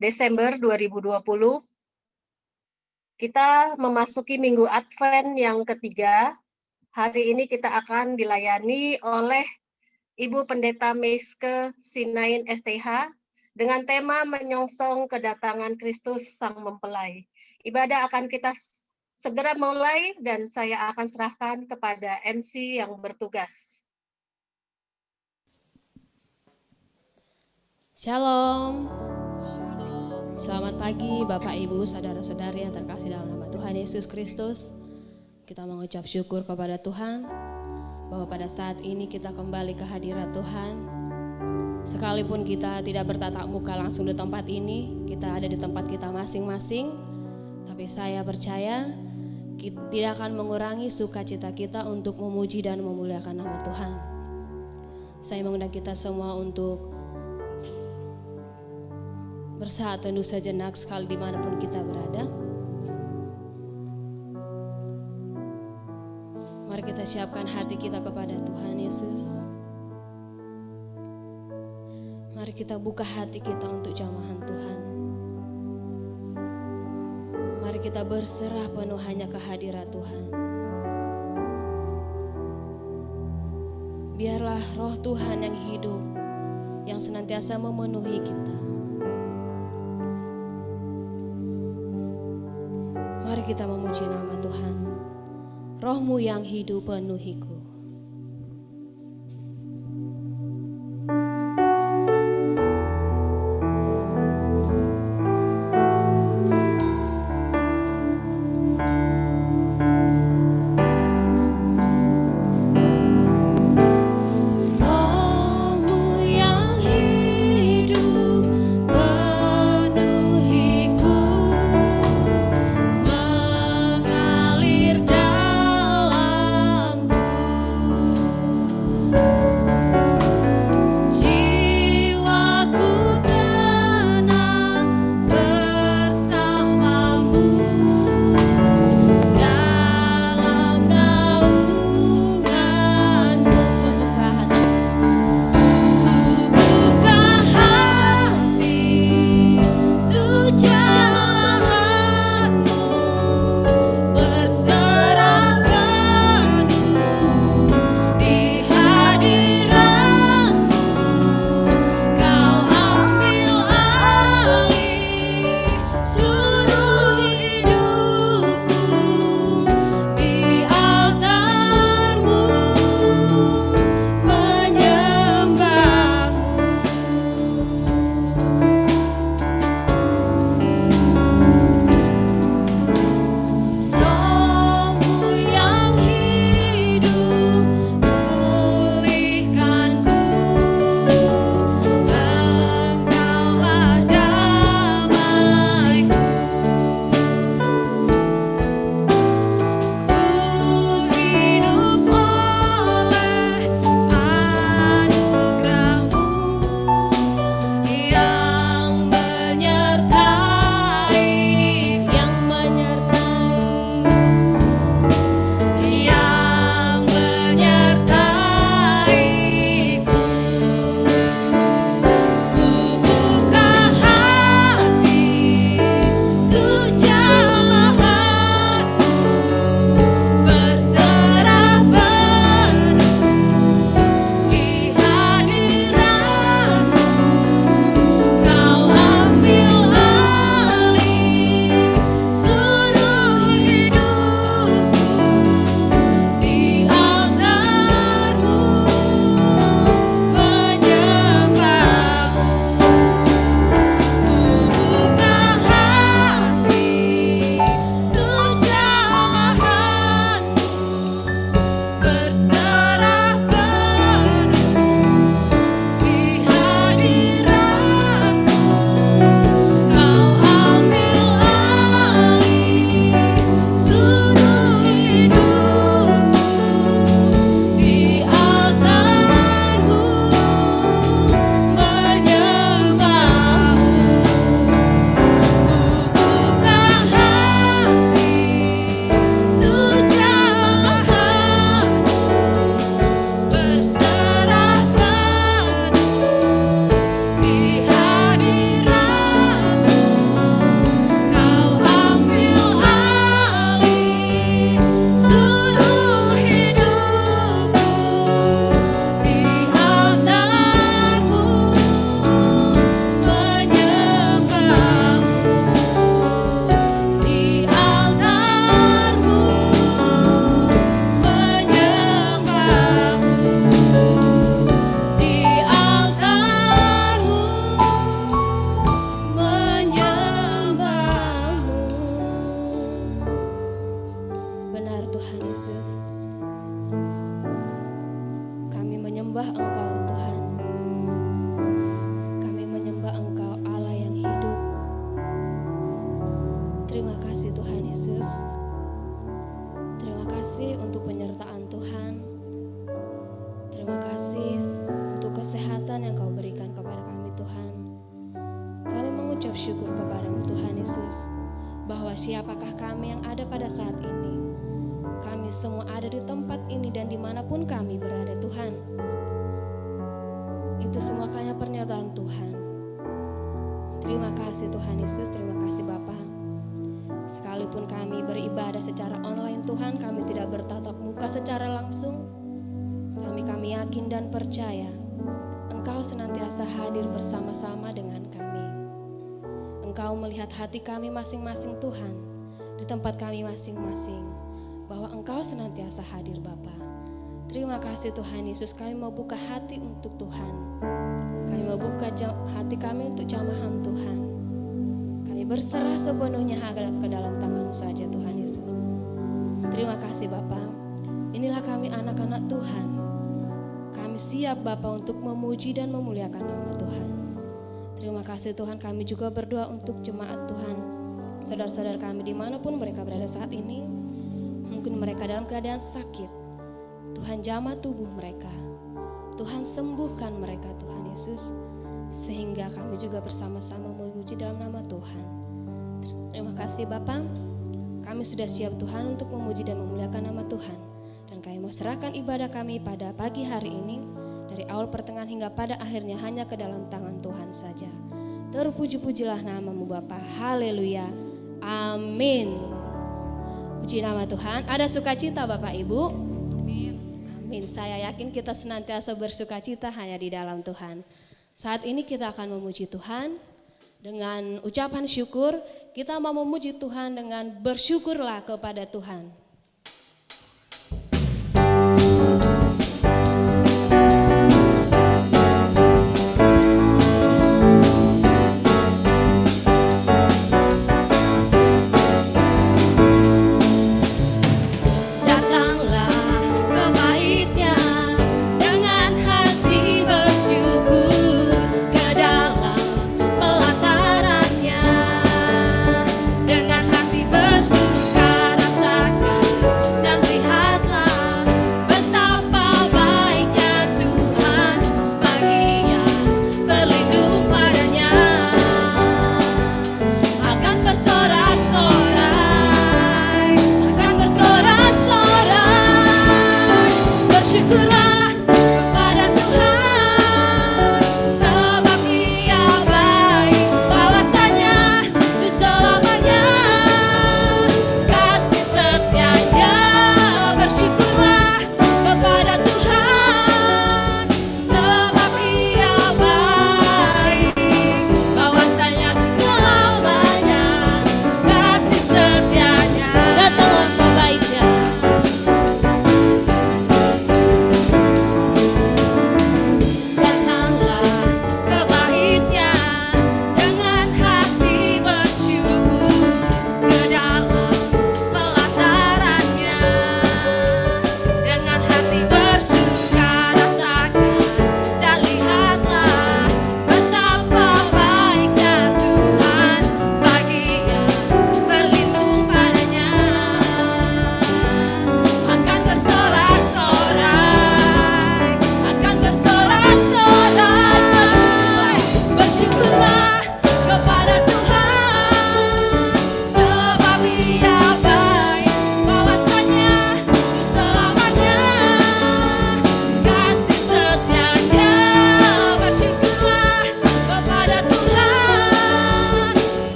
Desember 2020, kita memasuki Minggu Advent yang ketiga. Hari ini kita akan dilayani oleh Ibu Pendeta Meiske Sinain STH dengan tema menyongsong kedatangan Kristus Sang Mempelai. Ibadah akan kita segera mulai dan saya akan serahkan kepada MC yang bertugas. Shalom. Selamat pagi Bapak Ibu, saudara-saudari yang terkasih dalam nama Tuhan Yesus Kristus. Kita mengucap syukur kepada Tuhan bahwa pada saat ini kita kembali ke hadirat Tuhan. Sekalipun kita tidak bertatap muka langsung di tempat ini, kita ada di tempat kita masing-masing. Tapi saya percaya kita tidak akan mengurangi sukacita kita untuk memuji dan memuliakan nama Tuhan. Saya mengundang kita semua untuk bersaat teduh sejenak sekali dimanapun kita berada. Mari kita siapkan hati kita kepada Tuhan Yesus. Mari kita buka hati kita untuk jamahan Tuhan. Mari kita berserah penuh hanya ke hadirat Tuhan. Biarlah roh Tuhan yang hidup, yang senantiasa memenuhi kita. Mari kita memuji nama Tuhan. Roh-Mu yang hidup penuhiku. Mengalir dalam Yesus. Terima kasih untuk penyertaan Tuhan. Terima kasih untuk kesehatan yang Kau berikan kepada kami Tuhan. Kami mengucap syukur kepada-Mu Tuhan Yesus, bahwa siapakah kami yang ada pada saat ini. Kami semua ada di tempat ini dan dimanapun kami berada Tuhan. Itu semua hanya pernyataan Tuhan. Terima kasih Tuhan Yesus, terima kasih Bapa. Sekalipun kami beribadah secara online Tuhan, kami tidak bertatap muka secara langsung. Kami yakin dan percaya Engkau senantiasa hadir bersama-sama dengan kami. Engkau melihat hati kami masing-masing Tuhan, di tempat kami masing-masing, bahwa Engkau senantiasa hadir Bapa. Terima kasih Tuhan Yesus, kami mau buka hati untuk Tuhan. Kami mau buka hati kami untuk jamahan Tuhan. Kami berserah sepenuhnya ke dalam tangan-Mu saja Tuhan Yesus. Terima kasih Bapa. Inilah kami anak-anak Tuhan. Kami siap Bapa untuk memuji dan memuliakan nama Tuhan. Terima kasih Tuhan, kami juga berdoa untuk jemaat Tuhan. Saudara-saudara kami dimanapun mereka berada saat ini. Mungkin mereka dalam keadaan sakit. Tuhan jamah tubuh mereka. Tuhan sembuhkan mereka Tuhan Yesus. Sehingga kami juga bersama-sama memuji dalam nama Tuhan. Terima kasih Bapa. Kami sudah siap Tuhan untuk memuji dan memuliakan nama Tuhan. Dan kami mau serahkan ibadah kami pada pagi hari ini. Dari awal pertengahan hingga pada akhirnya hanya ke dalam tangan Tuhan saja. Terpuji-pujilah nama-Mu Bapa. Haleluya. Amin. Puji nama Tuhan. Ada sukacita Bapak Ibu? Amin. Saya yakin kita senantiasa bersukacita hanya di dalam Tuhan. Saat ini kita akan memuji Tuhan dengan ucapan syukur. Kita mau memuji Tuhan dengan bersyukurlah kepada Tuhan. Dengan hati bersuka rasakan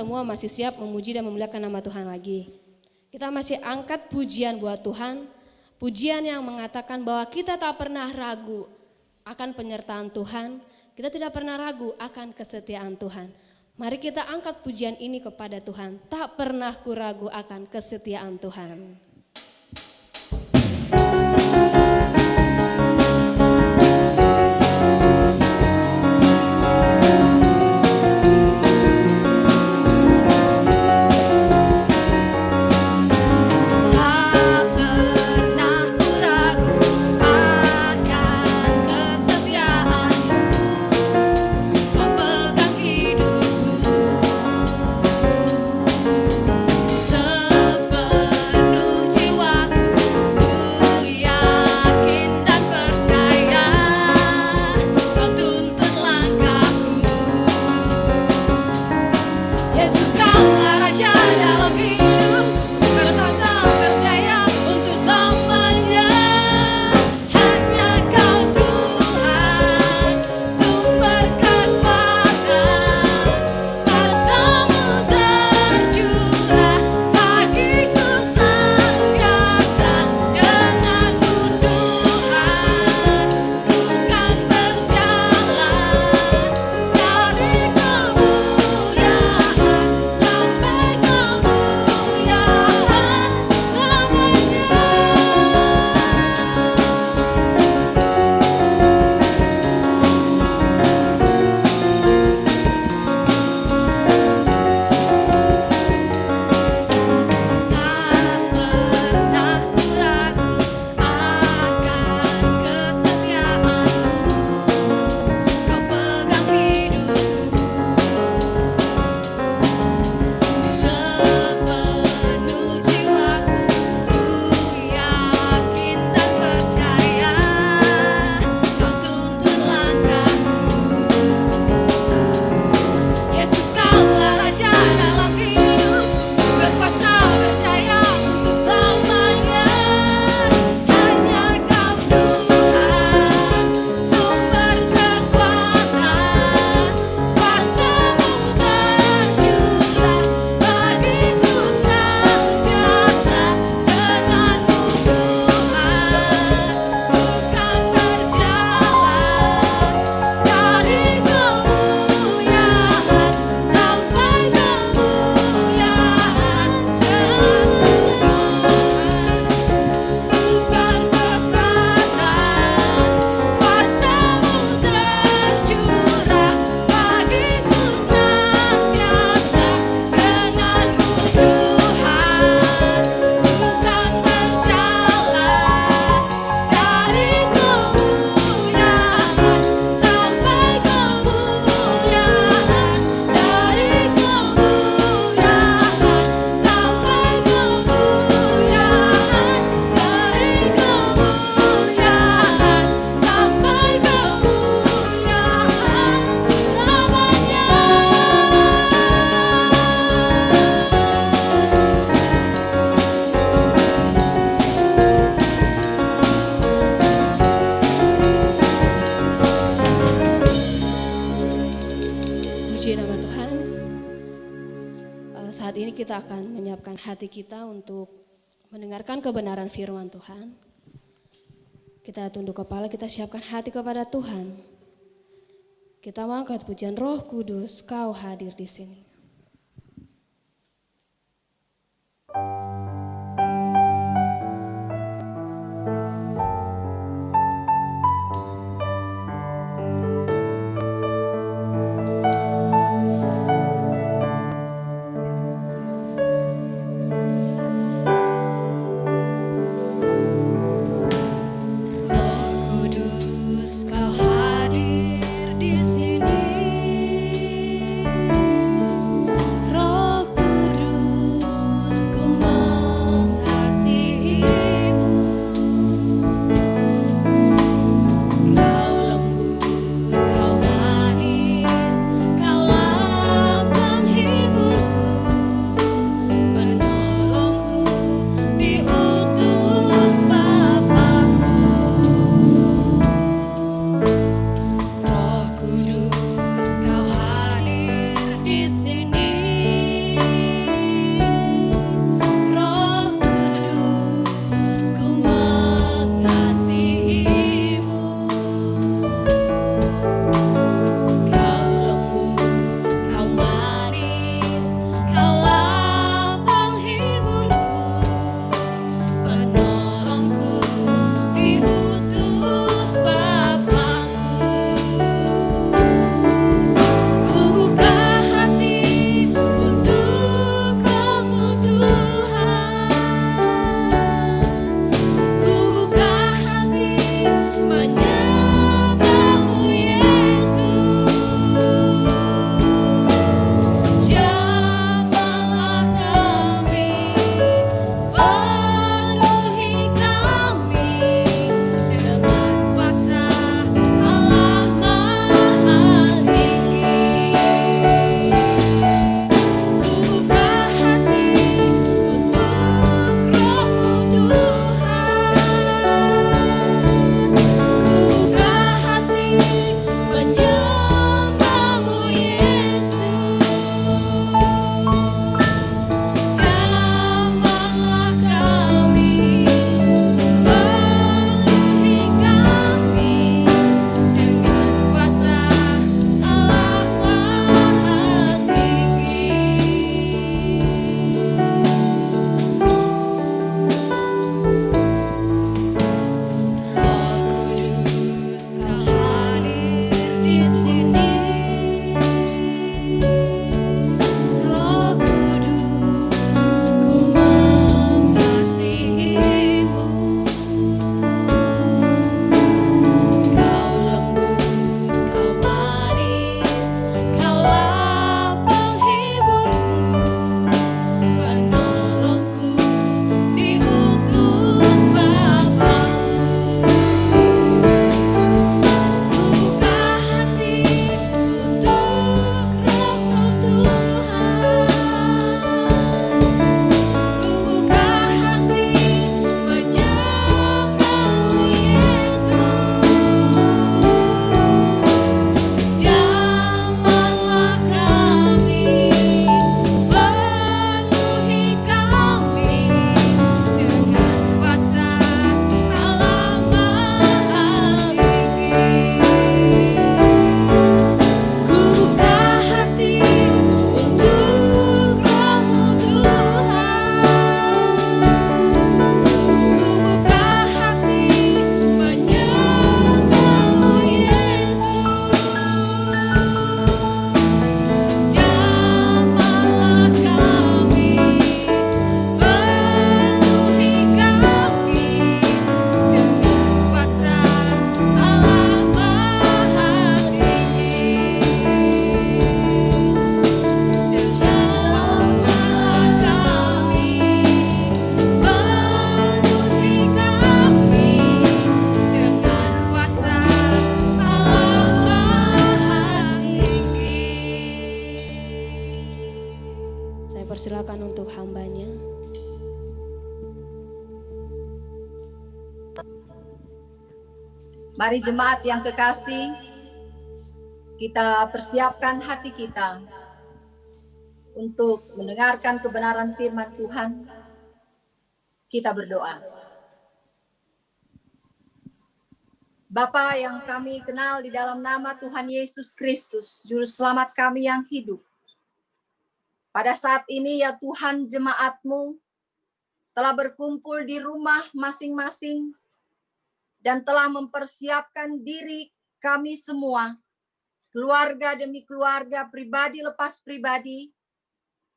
semua masih siap memuji dan memuliakan nama Tuhan lagi. Kita masih angkat pujian buat Tuhan. Pujian yang mengatakan bahwa kita tak pernah ragu akan penyertaan Tuhan. Kita tidak pernah ragu akan kesetiaan Tuhan. Mari kita angkat pujian ini kepada Tuhan. Tak pernah kuragu akan kesetiaan Tuhan. Kita akan menyiapkan hati kita untuk mendengarkan kebenaran firman Tuhan. Kita tunduk kepala, kita siapkan hati kepada Tuhan. Kita mengangkat pujian Roh Kudus, Kau hadir di sini. Kau hadir di sini. hambanya. Mari jemaat yang kekasih, kita persiapkan hati kita untuk mendengarkan kebenaran firman Tuhan. Kita berdoa. Bapa yang kami kenal di dalam nama Tuhan Yesus Kristus, Juru Selamat kami yang hidup. Pada saat ini ya Tuhan, jemaat-Mu telah berkumpul di rumah masing-masing dan telah mempersiapkan diri kami semua, keluarga demi keluarga, pribadi lepas pribadi,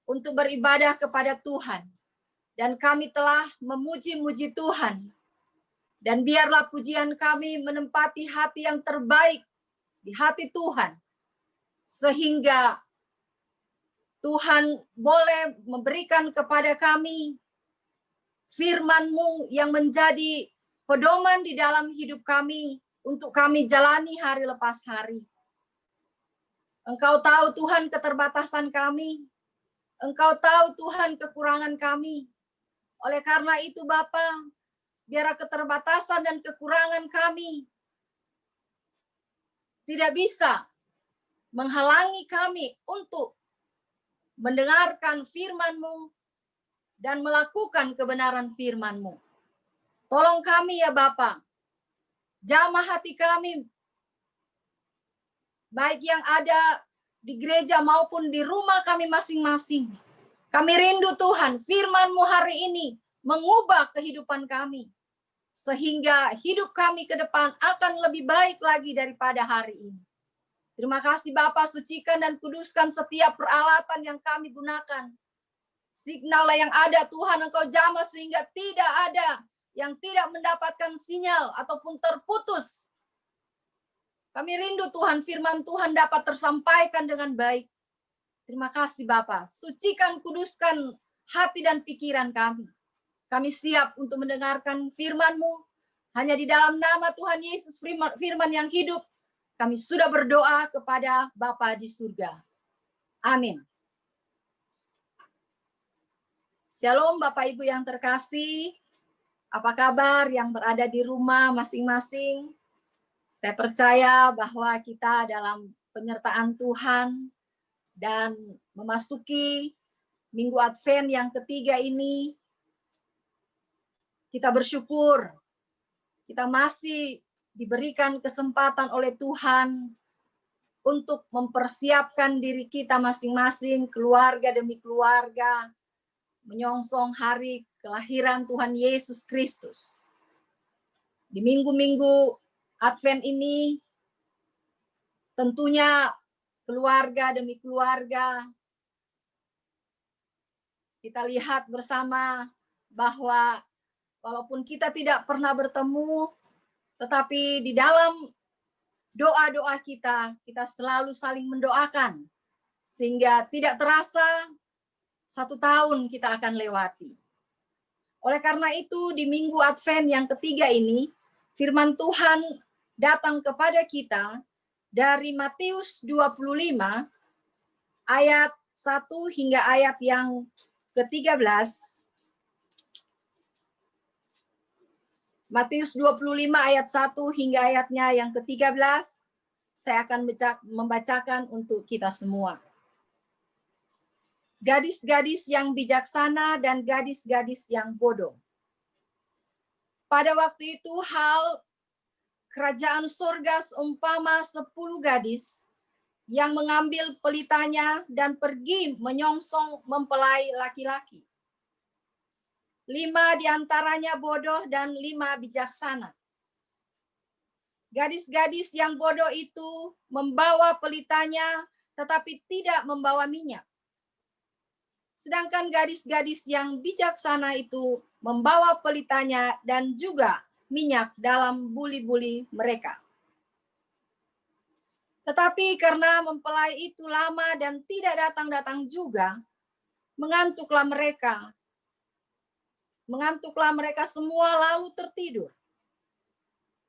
untuk beribadah kepada Tuhan. Dan kami telah memuji-muji Tuhan. Dan biarlah pujian kami menempati hati yang terbaik di hati Tuhan. Sehingga Tuhan boleh memberikan kepada kami firman-Mu yang menjadi pedoman di dalam hidup kami untuk kami jalani hari lepas hari. Engkau tahu Tuhan keterbatasan kami. Engkau tahu Tuhan kekurangan kami. Oleh karena itu Bapa, biar keterbatasan dan kekurangan kami tidak bisa menghalangi kami untuk mendengarkan firman-Mu dan melakukan kebenaran firman-Mu. Tolong kami ya Bapa, jamah hati kami, baik yang ada di gereja maupun di rumah kami masing-masing. Kami rindu Tuhan, firman-Mu hari ini mengubah kehidupan kami. Sehingga hidup kami ke depan akan lebih baik lagi daripada hari ini. Terima kasih Bapa, sucikan dan kuduskan setiap peralatan yang kami gunakan. Signal yang ada Tuhan Engkau jamah sehingga tidak ada yang tidak mendapatkan sinyal ataupun terputus. Kami rindu Tuhan, firman Tuhan dapat tersampaikan dengan baik. Terima kasih Bapa. Sucikan, kuduskan hati dan pikiran kami. Kami siap untuk mendengarkan firman-Mu. Hanya di dalam nama Tuhan Yesus, firman yang hidup, kami sudah berdoa kepada Bapa di surga. Amin. Shalom Bapak Ibu yang terkasih. Apa kabar yang berada di rumah masing-masing? Saya percaya bahwa kita dalam penyertaan Tuhan dan memasuki Minggu Advent yang ketiga ini, kita bersyukur kita masih diberikan kesempatan oleh Tuhan untuk mempersiapkan diri kita masing-masing, keluarga demi keluarga, menyongsong hari kelahiran Tuhan Yesus Kristus. Di minggu-minggu Advent ini, tentunya keluarga demi keluarga, kita lihat bersama bahwa walaupun kita tidak pernah bertemu, tetapi di dalam doa-doa kita selalu saling mendoakan. Sehingga tidak terasa 1 tahun kita akan lewati. Oleh karena itu, di Minggu Advent yang ketiga ini, firman Tuhan datang kepada kita dari Matius 25, ayat 1 hingga ayat yang ke-13. Matius 25 ayat 1 hingga ayatnya yang ke-13, saya akan membacakan untuk kita semua. Gadis-gadis yang bijaksana dan gadis-gadis yang bodoh. Pada waktu itu hal kerajaan surga seumpama 10 gadis yang mengambil pelitanya dan pergi menyongsong mempelai laki-laki. 5 diantaranya bodoh dan 5 bijaksana. Gadis-gadis yang bodoh itu membawa pelitanya tetapi tidak membawa minyak. Sedangkan gadis-gadis yang bijaksana itu membawa pelitanya dan juga minyak dalam buli-buli mereka. Tetapi karena mempelai itu lama dan tidak datang-datang juga, mengantuklah mereka semua lalu tertidur.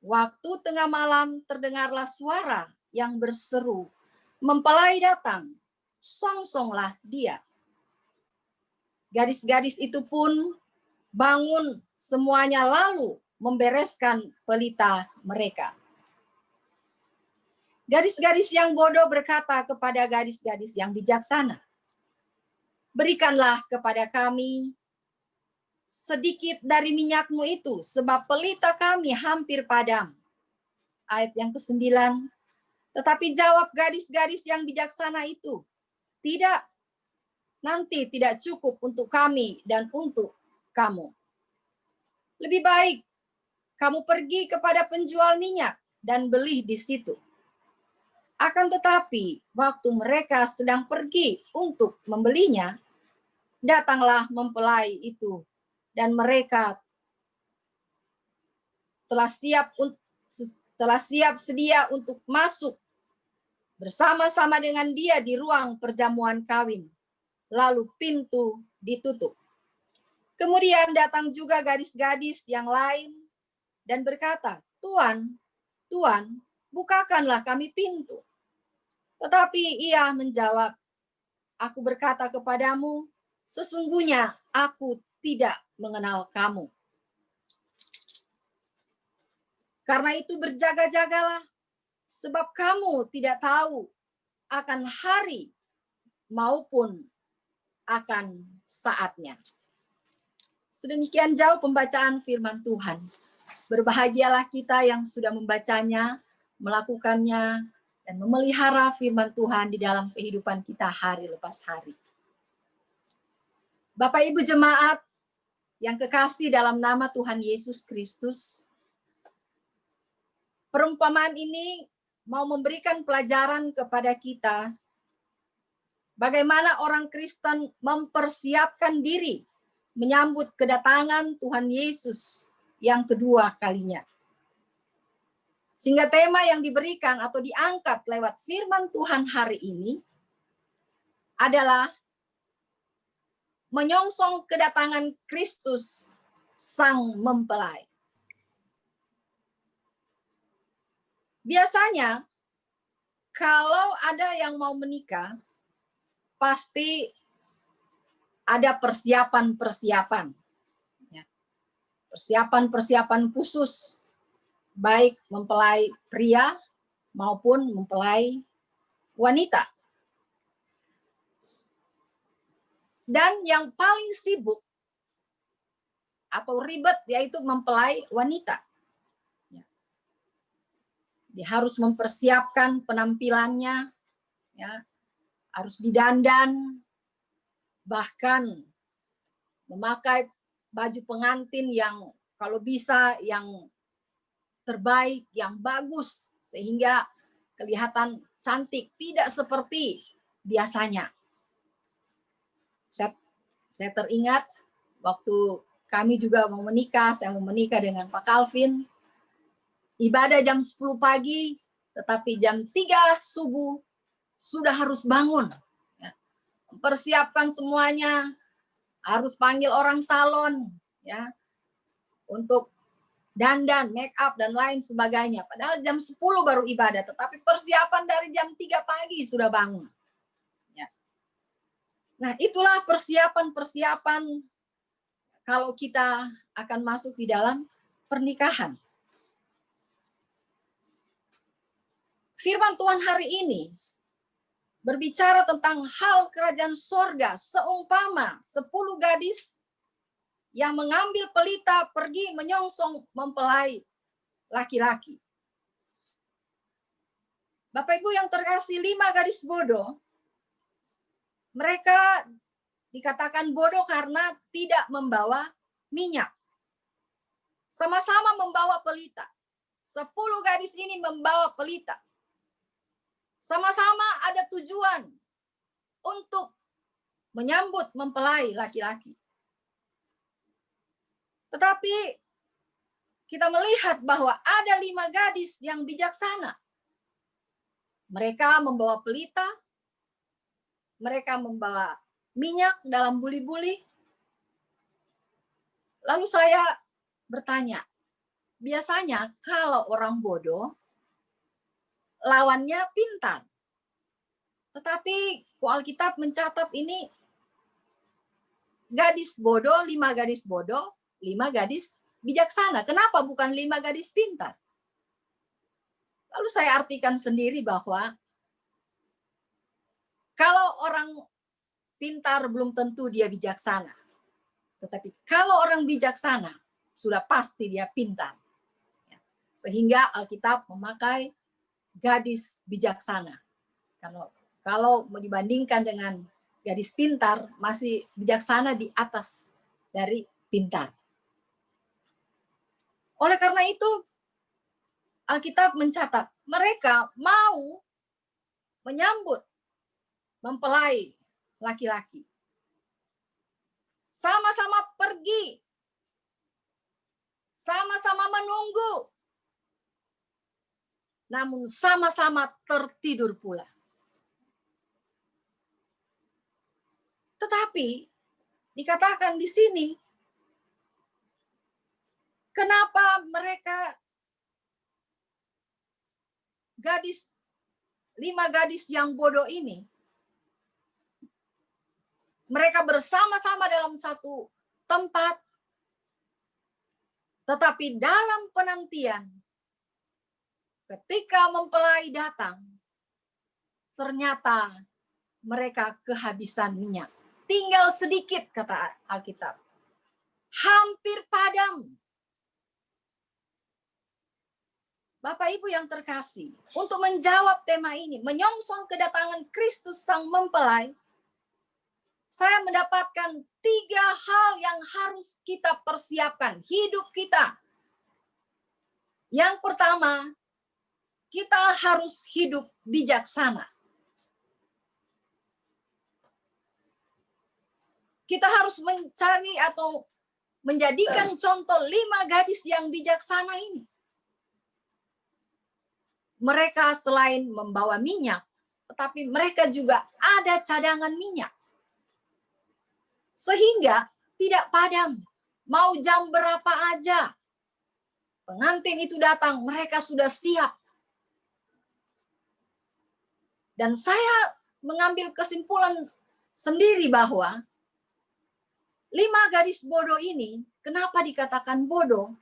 Waktu tengah malam terdengarlah suara yang berseru, "Mempelai datang, songsonglah dia." Gadis-gadis itu pun bangun semuanya lalu membereskan pelita mereka. Gadis-gadis yang bodoh berkata kepada gadis-gadis yang bijaksana, "Berikanlah kepada kami sedikit dari minyakmu itu, sebab pelita kami hampir padam." Ayat yang ke-9, tetapi jawab gadis-gadis yang bijaksana itu, "Tidak, nanti tidak cukup untuk kami dan untuk kamu. Lebih baik kamu pergi kepada penjual minyak dan beli di situ." Akan tetapi, waktu mereka sedang pergi untuk membelinya, datanglah mempelai itu, dan mereka telah siap sedia untuk masuk bersama-sama dengan dia di ruang perjamuan kawin. Lalu pintu ditutup. Kemudian datang juga gadis-gadis yang lain dan berkata, "Tuan, Tuan, bukakanlah kami pintu." Tetapi ia menjawab, "Aku berkata kepadamu, sesungguhnya aku tidak mengenal kamu. Karena itu berjaga-jagalah, sebab kamu tidak tahu akan hari maupun akan saatnya." Sedemikian jauh pembacaan firman Tuhan. Berbahagialah kita yang sudah membacanya, melakukannya, dan memelihara firman Tuhan di dalam kehidupan kita hari lepas hari. Bapak Ibu jemaat yang kekasih dalam nama Tuhan Yesus Kristus, perumpamaan ini mau memberikan pelajaran kepada kita bagaimana orang Kristen mempersiapkan diri menyambut kedatangan Tuhan Yesus yang kedua kalinya. Sehingga tema yang diberikan atau diangkat lewat firman Tuhan hari ini adalah menyongsong kedatangan Kristus Sang Mempelai. Biasanya kalau ada yang mau menikah, pasti ada persiapan-persiapan. Persiapan-persiapan khusus, baik mempelai pria maupun mempelai wanita. Dan yang paling sibuk atau ribet yaitu mempelai wanita. Dia harus mempersiapkan penampilannya, ya, harus didandan, bahkan memakai baju pengantin yang kalau bisa yang terbaik, yang bagus, sehingga kelihatan cantik, tidak seperti biasanya. Saya teringat waktu kami juga mau menikah, saya mau menikah dengan Pak Calvin, ibadah jam 10 pagi, tetapi jam 3 subuh sudah harus bangun. Mempersiapkan semuanya, harus panggil orang salon, ya, untuk dandan, make up, dan lain sebagainya. Padahal jam 10 baru ibadah, tetapi persiapan dari jam 3 pagi sudah bangun. Ya. Nah, itulah persiapan-persiapan kalau kita akan masuk di dalam pernikahan. Firman Tuhan hari ini berbicara tentang hal kerajaan sorga seumpama 10 gadis yang mengambil pelita pergi menyongsong mempelai laki-laki. Bapak Ibu yang terkasih, 5 gadis bodoh, mereka dikatakan bodoh karena tidak membawa minyak. Sama-sama membawa pelita. 10 gadis ini membawa pelita. Sama-sama ada tujuan untuk menyambut mempelai laki-laki. Tetapi kita melihat bahwa ada 5 gadis yang bijaksana. Mereka membawa pelita, mereka membawa minyak dalam buli-buli. Lalu saya bertanya, biasanya kalau orang bodoh, lawannya pintar. Tetapi Alkitab mencatat ini gadis bodoh, 5 gadis bodoh, 5 gadis bijaksana. Kenapa bukan 5 gadis pintar? Lalu saya artikan sendiri bahwa kalau orang pintar belum tentu dia bijaksana. Tetapi kalau orang bijaksana, sudah pasti dia pintar. Sehingga Alkitab memakai gadis bijaksana. Kalau dibandingkan dengan gadis pintar, masih bijaksana di atas dari pintar. Oleh karena itu, Alkitab mencatat, mereka mau menyambut mempelai laki-laki. Sama-sama pergi. Sama-sama menunggu. Namun sama-sama tertidur pula. Tetapi dikatakan di sini, kenapa mereka 5 gadis yang bodoh ini, mereka bersama-sama dalam satu tempat, tetapi dalam penantian, ketika mempelai datang, ternyata mereka kehabisan minyak. Tinggal sedikit, kata Alkitab. Hampir padam. Bapak Ibu yang terkasih, untuk menjawab tema ini, menyongsong kedatangan Kristus sang mempelai, saya mendapatkan 3 hal yang harus kita persiapkan hidup kita. Yang pertama, kita harus hidup bijaksana. Kita harus mencari atau menjadikan contoh 5 gadis yang bijaksana ini. Mereka selain membawa minyak, tetapi mereka juga ada cadangan minyak. Sehingga tidak padam. Mau jam berapa aja, pengantin itu datang, mereka sudah siap. Dan saya mengambil kesimpulan sendiri bahwa 5 gadis bodoh ini, kenapa dikatakan bodoh?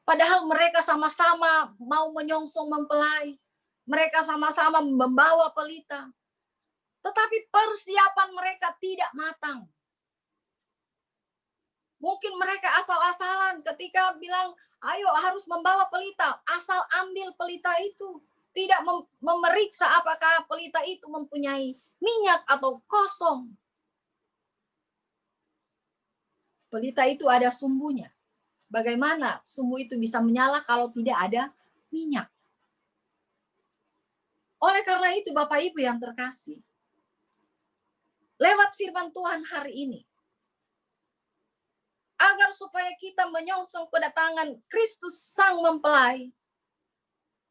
Padahal mereka sama-sama mau menyongsong mempelai. Mereka sama-sama membawa pelita. Tetapi persiapan mereka tidak matang. Mungkin mereka asal-asalan ketika bilang, ayo harus membawa pelita. Asal ambil pelita itu. Tidak memeriksa apakah pelita itu mempunyai minyak atau kosong. Pelita itu ada sumbunya. Bagaimana sumbu itu bisa menyala kalau tidak ada minyak? Oleh karena itu, Bapak Ibu yang terkasih, lewat firman Tuhan hari ini, agar supaya kita menyongsong kedatangan Kristus sang mempelai,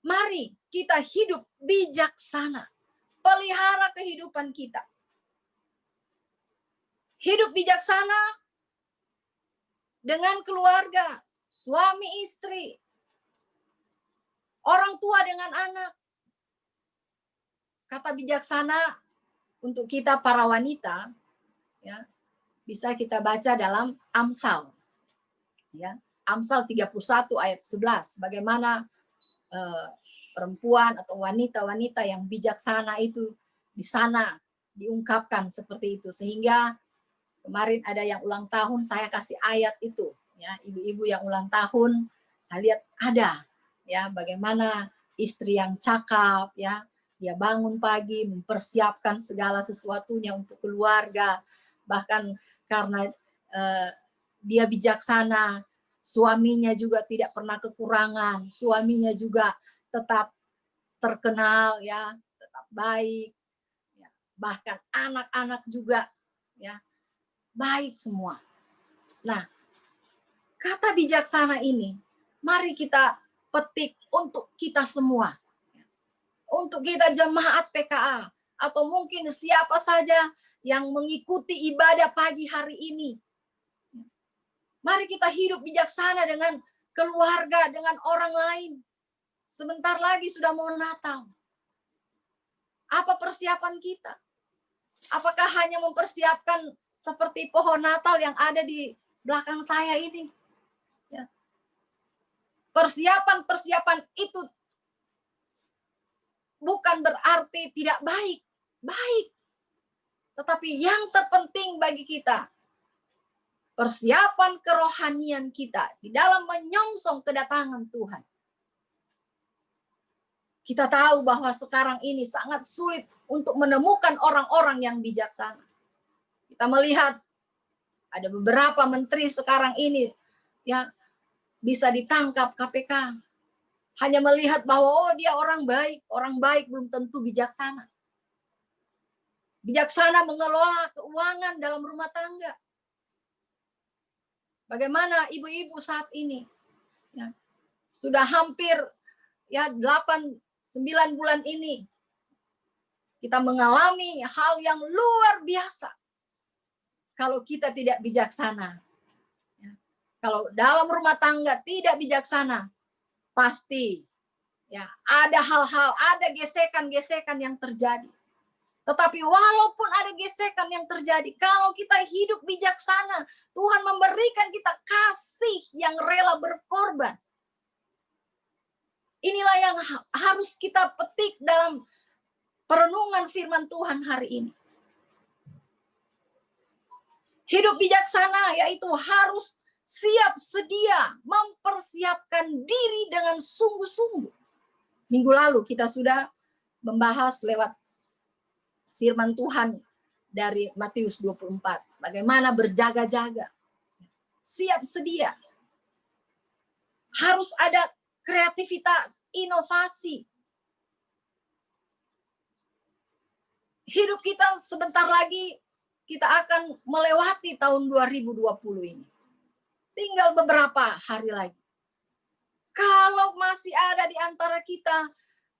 mari kita hidup bijaksana. Pelihara kehidupan kita. Hidup bijaksana dengan keluarga, suami istri, orang tua dengan anak. Kata bijaksana untuk kita para wanita, ya, bisa kita baca dalam Amsal. Ya, Amsal 31 ayat 11. Bagaimana perempuan atau wanita-wanita yang bijaksana itu di sana diungkapkan seperti itu. Sehingga kemarin ada yang ulang tahun, saya kasih ayat itu. Ya, ibu-ibu yang ulang tahun, saya lihat ada. Ya, bagaimana istri yang cakap, ya, dia bangun pagi, mempersiapkan segala sesuatunya untuk keluarga. Bahkan karena dia bijaksana, suaminya juga tidak pernah kekurangan, suaminya juga tetap terkenal, ya, tetap baik. Ya, bahkan anak-anak juga, ya, baik semua. Nah, kata bijaksana ini, mari kita petik untuk kita semua. Untuk kita jemaat PKA, atau mungkin siapa saja yang mengikuti ibadah pagi hari ini. Mari kita hidup bijaksana dengan keluarga, dengan orang lain. Sebentar lagi sudah mau Natal. Apa persiapan kita? Apakah hanya mempersiapkan seperti pohon Natal yang ada di belakang saya ini. Ya. Persiapan-persiapan itu bukan berarti tidak baik. Baik. Tetapi yang terpenting bagi kita, persiapan kerohanian kita di dalam menyongsong kedatangan Tuhan. Kita tahu bahwa sekarang ini sangat sulit untuk menemukan orang-orang yang bijaksana. Kita melihat ada beberapa menteri sekarang ini yang bisa ditangkap KPK. Hanya melihat bahwa oh dia orang baik belum tentu bijaksana. Bijaksana mengelola keuangan dalam rumah tangga. Bagaimana ibu-ibu saat ini? Ya, sudah hampir 8-9 bulan ini kita mengalami hal yang luar biasa. Kalau kita tidak bijaksana, ya, kalau dalam rumah tangga tidak bijaksana, pasti ya ada hal-hal, ada gesekan-gesekan yang terjadi. Tetapi walaupun ada gesekan yang terjadi, kalau kita hidup bijaksana, Tuhan memberikan kita kasih yang rela berkorban. Inilah yang harus kita petik dalam perenungan firman Tuhan hari ini. Hidup bijaksana yaitu harus siap sedia, mempersiapkan diri dengan sungguh-sungguh. Minggu lalu kita sudah membahas lewat firman Tuhan dari Matius 24. Bagaimana berjaga-jaga. Siap sedia. Harus ada kreativitas, inovasi. Hidup kita sebentar lagi kita akan melewati tahun 2020 ini. Tinggal beberapa hari lagi. Kalau masih ada di antara kita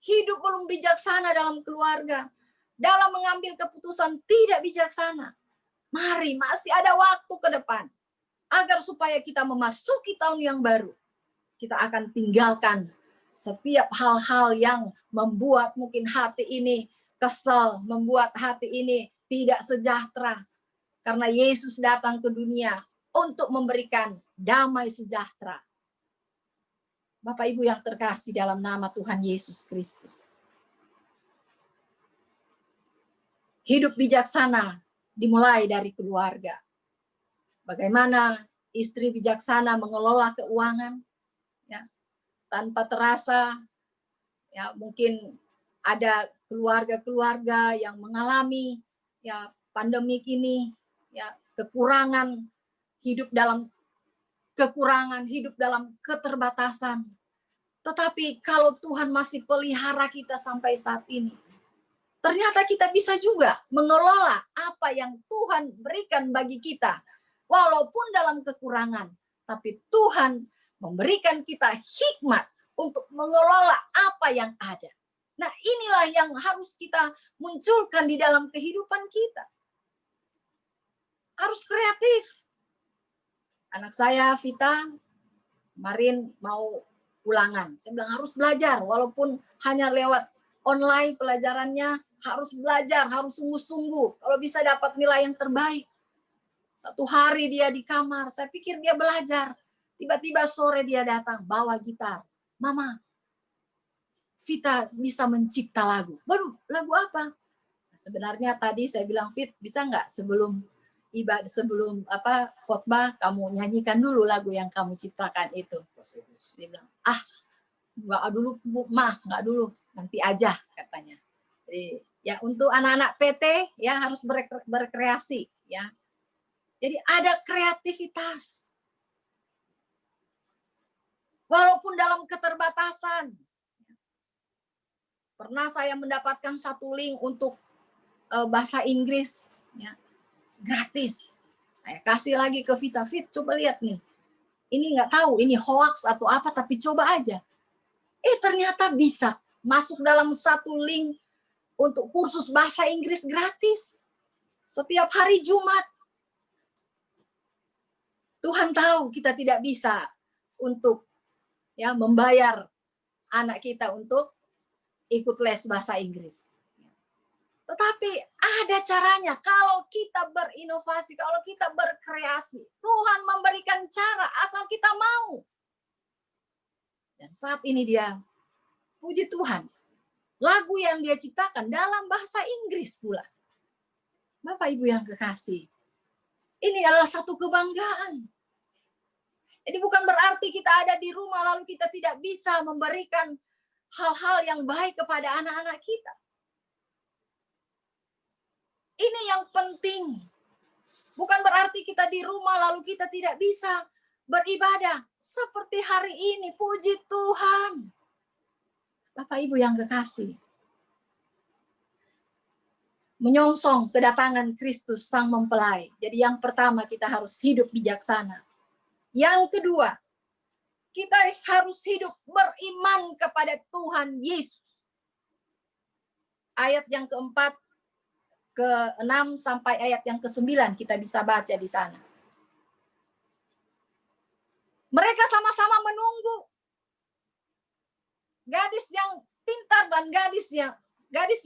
hidup belum bijaksana dalam keluarga, dalam mengambil keputusan tidak bijaksana, mari masih ada waktu ke depan agar supaya kita memasuki tahun yang baru. Kita akan tinggalkan setiap hal-hal yang membuat mungkin hati ini kesal, membuat hati ini tidak sejahtera. Karena Yesus datang ke dunia untuk memberikan damai sejahtera. Bapak Ibu yang terkasih dalam nama Tuhan Yesus Kristus. Hidup bijaksana dimulai dari keluarga. Bagaimana istri bijaksana mengelola keuangan, ya, tanpa terasa, ya mungkin ada keluarga-keluarga yang mengalami ya pandemik ini, ya kekurangan, hidup dalam keterbatasan. Tetapi kalau Tuhan masih pelihara kita sampai saat ini, ternyata kita bisa juga mengelola apa yang Tuhan berikan bagi kita. Walaupun dalam kekurangan, tapi Tuhan memberikan kita hikmat untuk mengelola apa yang ada. Nah, inilah yang harus kita munculkan di dalam kehidupan kita. Harus kreatif. Anak saya, Vita, kemarin mau ulangan. Saya bilang harus belajar, walaupun hanya lewat online pelajarannya, harus belajar, harus sungguh-sungguh. Kalau bisa dapat nilai yang terbaik. Satu hari dia di kamar, saya pikir dia belajar. Tiba-tiba sore dia datang, bawa gitar. Mama, Vita bisa mencipta lagu. Waduh, lagu apa? Sebenarnya tadi saya bilang, Fit, bisa nggak sebelum khotbah kamu nyanyikan dulu lagu yang kamu ciptakan itu. Dia bilang, nggak dulu Bu, nggak dulu, nanti aja katanya. Jadi ya untuk anak-anak PT ya harus berkreasi ya. Jadi ada kreativitas. Walaupun dalam keterbatasan. Pernah saya mendapatkan satu link untuk bahasa Inggris ya. Gratis. Saya kasih lagi ke Vita, Fit, coba lihat nih. Ini nggak tahu ini hoax atau apa, tapi coba aja. Ternyata bisa masuk dalam satu link untuk kursus bahasa Inggris gratis. Setiap hari Jumat. Tuhan tahu kita tidak bisa untuk ya membayar anak kita untuk ikut les bahasa Inggris. Tetapi ada caranya. Kalau kita berinovasi, kalau kita berkreasi, Tuhan memberikan cara asal kita mau. Dan saat ini dia, puji Tuhan, lagu yang dia ciptakan dalam bahasa Inggris pula. Bapak Ibu yang kekasih, ini adalah satu kebanggaan. Jadi bukan berarti kita ada di rumah lalu kita tidak bisa memberikan hal-hal yang baik kepada anak-anak kita. Ini yang penting. Bukan berarti kita di rumah lalu kita tidak bisa beribadah. Seperti hari ini, puji Tuhan. Bapak Ibu yang kekasih. Menyongsong kedatangan Kristus Sang Mempelai. Jadi yang pertama kita harus hidup bijaksana. Yang kedua, kita harus hidup beriman kepada Tuhan Yesus. Ayat yang keempat, ke-6 sampai ayat yang ke-9 kita bisa baca di sana. Mereka sama-sama menunggu. Gadis yang pintar dan gadis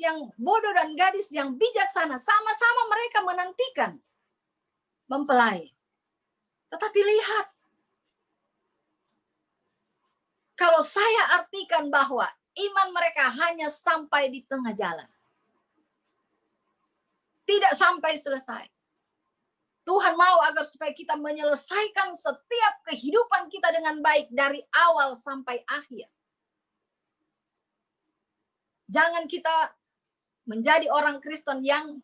yang bodoh dan gadis yang bijaksana, sama-sama mereka menantikan mempelai. Tetapi lihat, kalau saya artikan bahwa iman mereka hanya sampai di tengah jalan. Tidak sampai selesai. Tuhan mau agar supaya kita menyelesaikan setiap kehidupan kita dengan baik dari awal sampai akhir. Jangan kita menjadi orang Kristen yang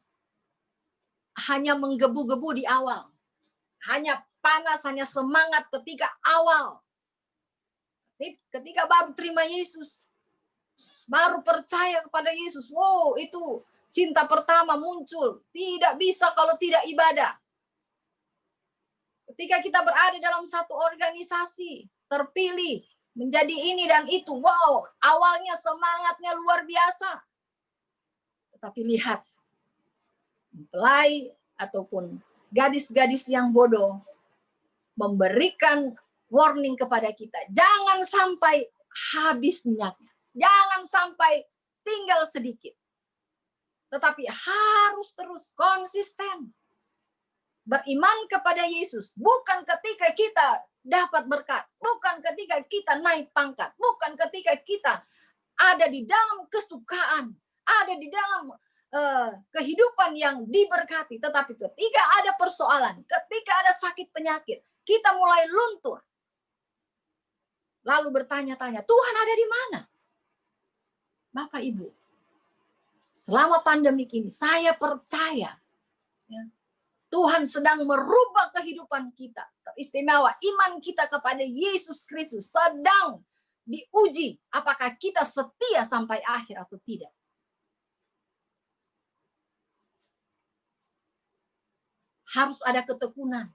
hanya menggebu-gebu di awal. Hanya panas, hanya semangat ketika awal. Ketika baru terima Yesus, baru percaya kepada Yesus, wow, itu cinta pertama muncul. Tidak bisa kalau tidak ibadah. Ketika kita berada dalam satu organisasi, terpilih, menjadi ini dan itu, wow, awalnya semangatnya luar biasa. Tetapi lihat, mempelai ataupun gadis-gadis yang bodoh memberikan warning kepada kita. Jangan sampai habis minyaknya. Jangan sampai tinggal sedikit. Tetapi harus terus konsisten. Beriman kepada Yesus. Bukan ketika kita dapat berkat. Bukan ketika kita naik pangkat. Bukan ketika kita ada di dalam kesukaan. Ada di dalam kehidupan yang diberkati. Tetapi ketika ada persoalan. Ketika ada sakit penyakit. Kita mulai luntur. Lalu bertanya-tanya, Tuhan ada di mana? Bapak Ibu, selama pandemik ini saya percaya ya, Tuhan sedang merubah kehidupan kita. Teristimewa iman kita kepada Yesus Kristus sedang diuji apakah kita setia sampai akhir atau tidak. Harus ada ketekunan,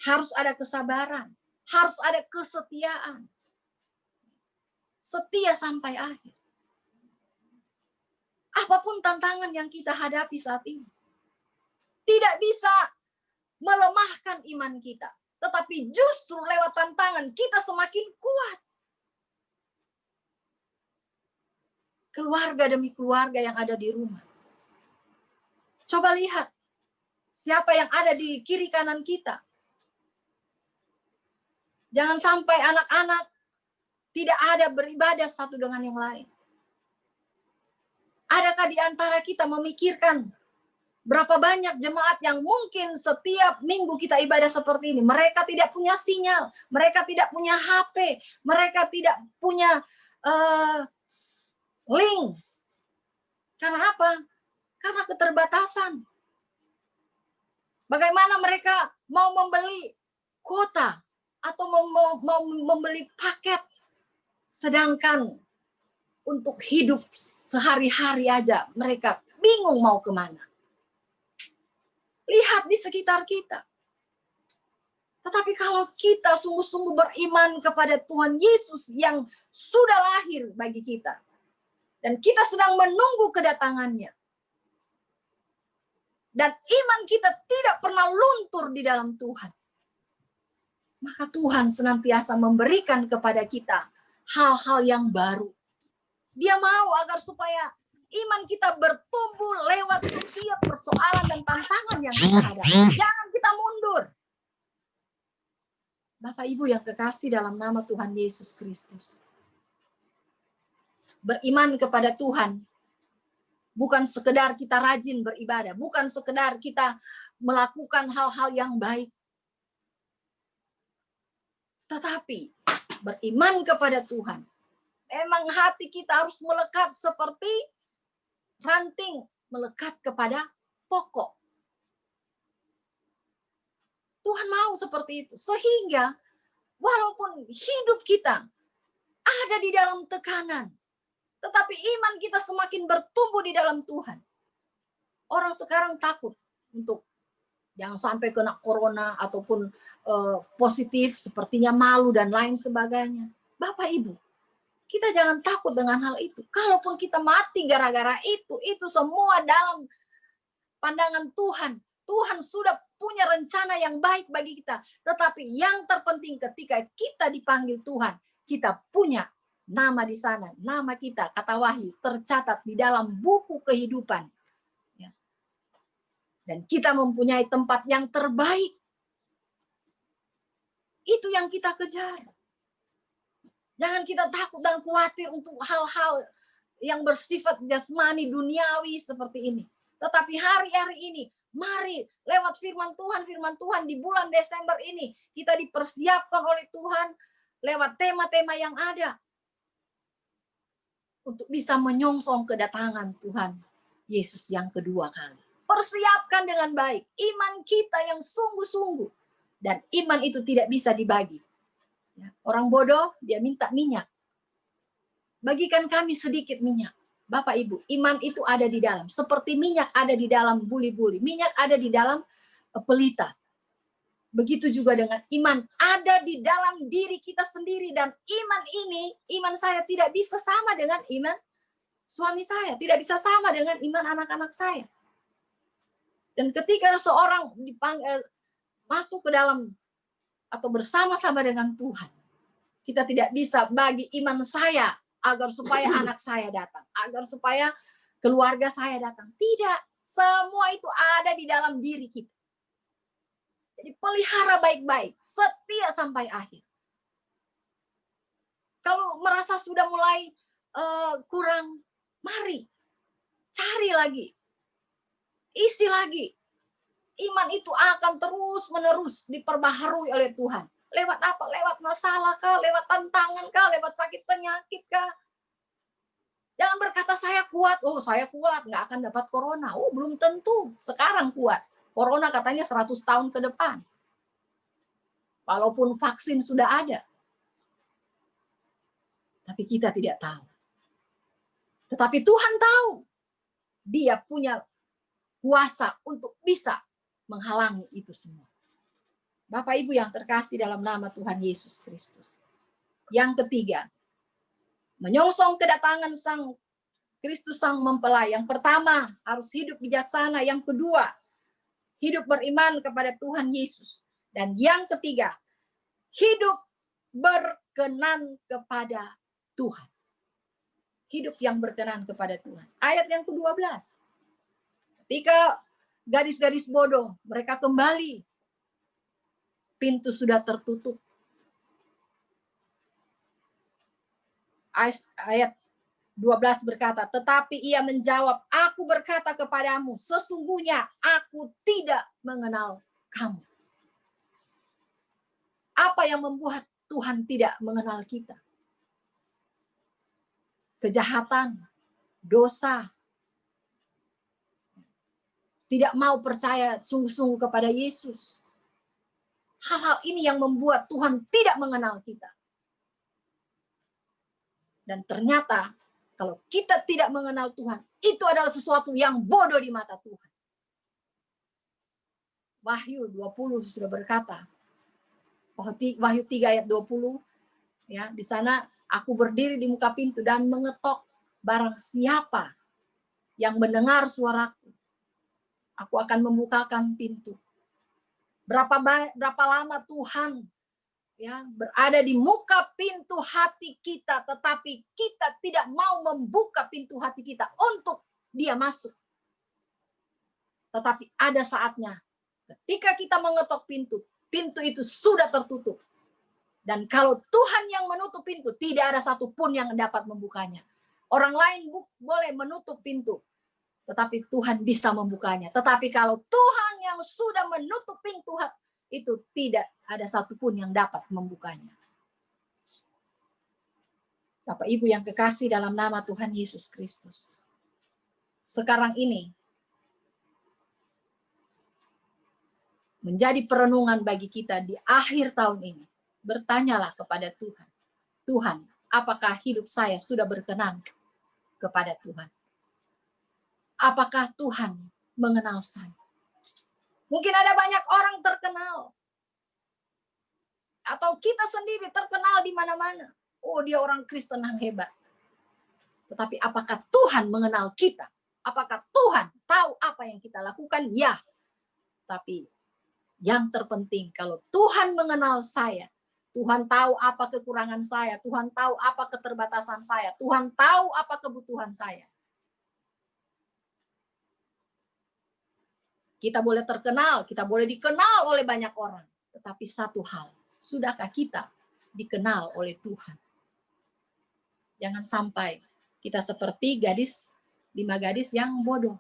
harus ada kesabaran, harus ada kesetiaan. Setia sampai akhir. Apapun tantangan yang kita hadapi saat ini. Tidak bisa melemahkan iman kita. Tetapi justru lewat tantangan kita semakin kuat. Keluarga demi keluarga yang ada di rumah. Coba lihat. Siapa yang ada di kiri kanan kita. Jangan sampai anak-anak tidak ada beribadah satu dengan yang lain. Adakah di antara kita memikirkan berapa banyak jemaat yang mungkin setiap minggu kita ibadah seperti ini. Mereka tidak punya sinyal. Mereka tidak punya HP. Mereka tidak punya link. Karena apa? Karena keterbatasan. Bagaimana mereka mau membeli kuota atau mau membeli paket. Sedangkan untuk hidup sehari-hari aja mereka bingung mau kemana. Lihat di sekitar kita. Tetapi kalau kita sungguh-sungguh beriman kepada Tuhan Yesus yang sudah lahir bagi kita. Dan kita sedang menunggu kedatangannya. Dan iman kita tidak pernah luntur di dalam Tuhan. Maka Tuhan senantiasa memberikan kepada kita hal-hal yang baru. Dia mau agar supaya iman kita bertumbuh lewat setiap persoalan dan tantangan yang kita hadapi. Jangan kita mundur. Bapak Ibu yang kekasih dalam nama Tuhan Yesus Kristus. Beriman kepada Tuhan bukan sekedar kita rajin beribadah, bukan sekedar kita melakukan hal-hal yang baik. Tetapi beriman kepada Tuhan, memang hati kita harus melekat seperti ranting melekat kepada pokok. Tuhan mau seperti itu. Sehingga walaupun hidup kita ada di dalam tekanan, tetapi iman kita semakin bertumbuh di dalam Tuhan. Orang sekarang takut untuk jangan sampai kena corona ataupun positif, sepertinya malu dan lain sebagainya. Bapak Ibu, kita jangan takut dengan hal itu. Kalaupun kita mati gara-gara itu semua dalam pandangan Tuhan. Tuhan sudah punya rencana yang baik bagi kita. Tetapi yang terpenting ketika kita dipanggil Tuhan, kita punya nama di sana. Nama kita, kata Wahyu, tercatat di dalam buku kehidupan. Ya. Dan kita mempunyai tempat yang terbaik. Itu yang kita kejar. Jangan kita takut dan khawatir untuk hal-hal yang bersifat jasmani, duniawi seperti ini. Tetapi hari-hari ini, mari lewat firman Tuhan di bulan Desember ini, kita dipersiapkan oleh Tuhan lewat tema-tema yang ada. Untuk bisa menyongsong kedatangan Tuhan Yesus yang kedua kali. Persiapkan dengan baik iman kita yang sungguh-sungguh. Dan iman itu tidak bisa dibagi. Orang bodoh, dia minta minyak. Bagikan kami sedikit minyak. Bapak Ibu, iman itu ada di dalam. Seperti minyak ada di dalam buli-buli. Minyak ada di dalam pelita. Begitu juga dengan iman. Ada di dalam diri kita sendiri. Dan iman ini, iman saya tidak bisa sama dengan iman suami saya. Tidak bisa sama dengan iman anak-anak saya. Dan ketika seorang masuk ke dalam atau bersama-sama dengan Tuhan, kita tidak bisa bagi iman saya agar supaya anak saya datang, agar supaya keluarga saya datang. Tidak, semua itu ada di dalam diri kita. Jadi pelihara baik-baik, setia sampai akhir. Kalau merasa sudah mulai kurang, mari cari lagi, isi lagi. Iman itu akan terus-menerus diperbaharui oleh Tuhan. Lewat apa? Lewat masalah kah? Lewat tantangan kah? Lewat sakit penyakit kah? Jangan berkata saya kuat. Oh, saya kuat, nggak akan dapat corona. Oh, belum tentu. Sekarang kuat. Corona katanya 100 tahun ke depan. Walaupun vaksin sudah ada. Tapi kita tidak tahu. Tetapi Tuhan tahu. Dia punya kuasa untuk bisa menghalangi itu semua. Bapak Ibu yang terkasih dalam nama Tuhan Yesus Kristus. Yang ketiga, menyongsong kedatangan Sang Kristus Sang Mempelai. Yang pertama, harus hidup bijaksana. Yang kedua, hidup beriman kepada Tuhan Yesus. Dan yang ketiga, hidup berkenan kepada Tuhan. Hidup yang berkenan kepada Tuhan. Ayat yang ke-12. Ketika gadis-gadis bodoh, mereka kembali. Pintu sudah tertutup. Ayat 12 berkata, tetapi ia menjawab, aku berkata kepadamu, sesungguhnya aku tidak mengenal kamu. Apa yang membuat Tuhan tidak mengenal kita? Kejahatan, dosa, tidak mau percaya sungguh-sungguh kepada Yesus. Hal-hal ini yang membuat Tuhan tidak mengenal kita. Dan ternyata kalau kita tidak mengenal Tuhan, itu adalah sesuatu yang bodoh di mata Tuhan. Wahyu 20 sudah berkata, Wahyu 3 ayat 20, ya, di sana aku berdiri di muka pintu dan mengetok, barang siapa yang mendengar suaraku, aku akan membukakan pintu. Berapa lama Tuhan ya, berada di muka pintu hati kita, tetapi kita tidak mau membuka pintu hati kita untuk dia masuk. Tetapi ada saatnya ketika kita mengetok pintu, pintu itu sudah tertutup. Dan kalau Tuhan yang menutup pintu, tidak ada satupun yang dapat membukanya. Orang lain boleh menutup pintu, tetapi Tuhan bisa membukanya. Tetapi kalau Tuhan yang sudah menutup pintu itu, tidak ada satupun yang dapat membukanya. Bapak Ibu yang kekasih dalam nama Tuhan Yesus Kristus. Sekarang ini, menjadi perenungan bagi kita di akhir tahun ini. Bertanyalah kepada Tuhan. Tuhan, apakah hidup saya sudah berkenan kepada Tuhan? Apakah Tuhan mengenal saya? Mungkin ada banyak orang terkenal. Atau kita sendiri terkenal di mana-mana. Oh, dia orang Kristen yang hebat. Tetapi apakah Tuhan mengenal kita? Apakah Tuhan tahu apa yang kita lakukan? Ya. Tapi yang terpenting, kalau Tuhan mengenal saya, Tuhan tahu apa kekurangan saya, Tuhan tahu apa keterbatasan saya, Tuhan tahu apa kebutuhan saya. Kita boleh terkenal, kita boleh dikenal oleh banyak orang. Tetapi satu hal, sudahkah kita dikenal oleh Tuhan? Jangan sampai kita seperti 5 gadis yang bodoh.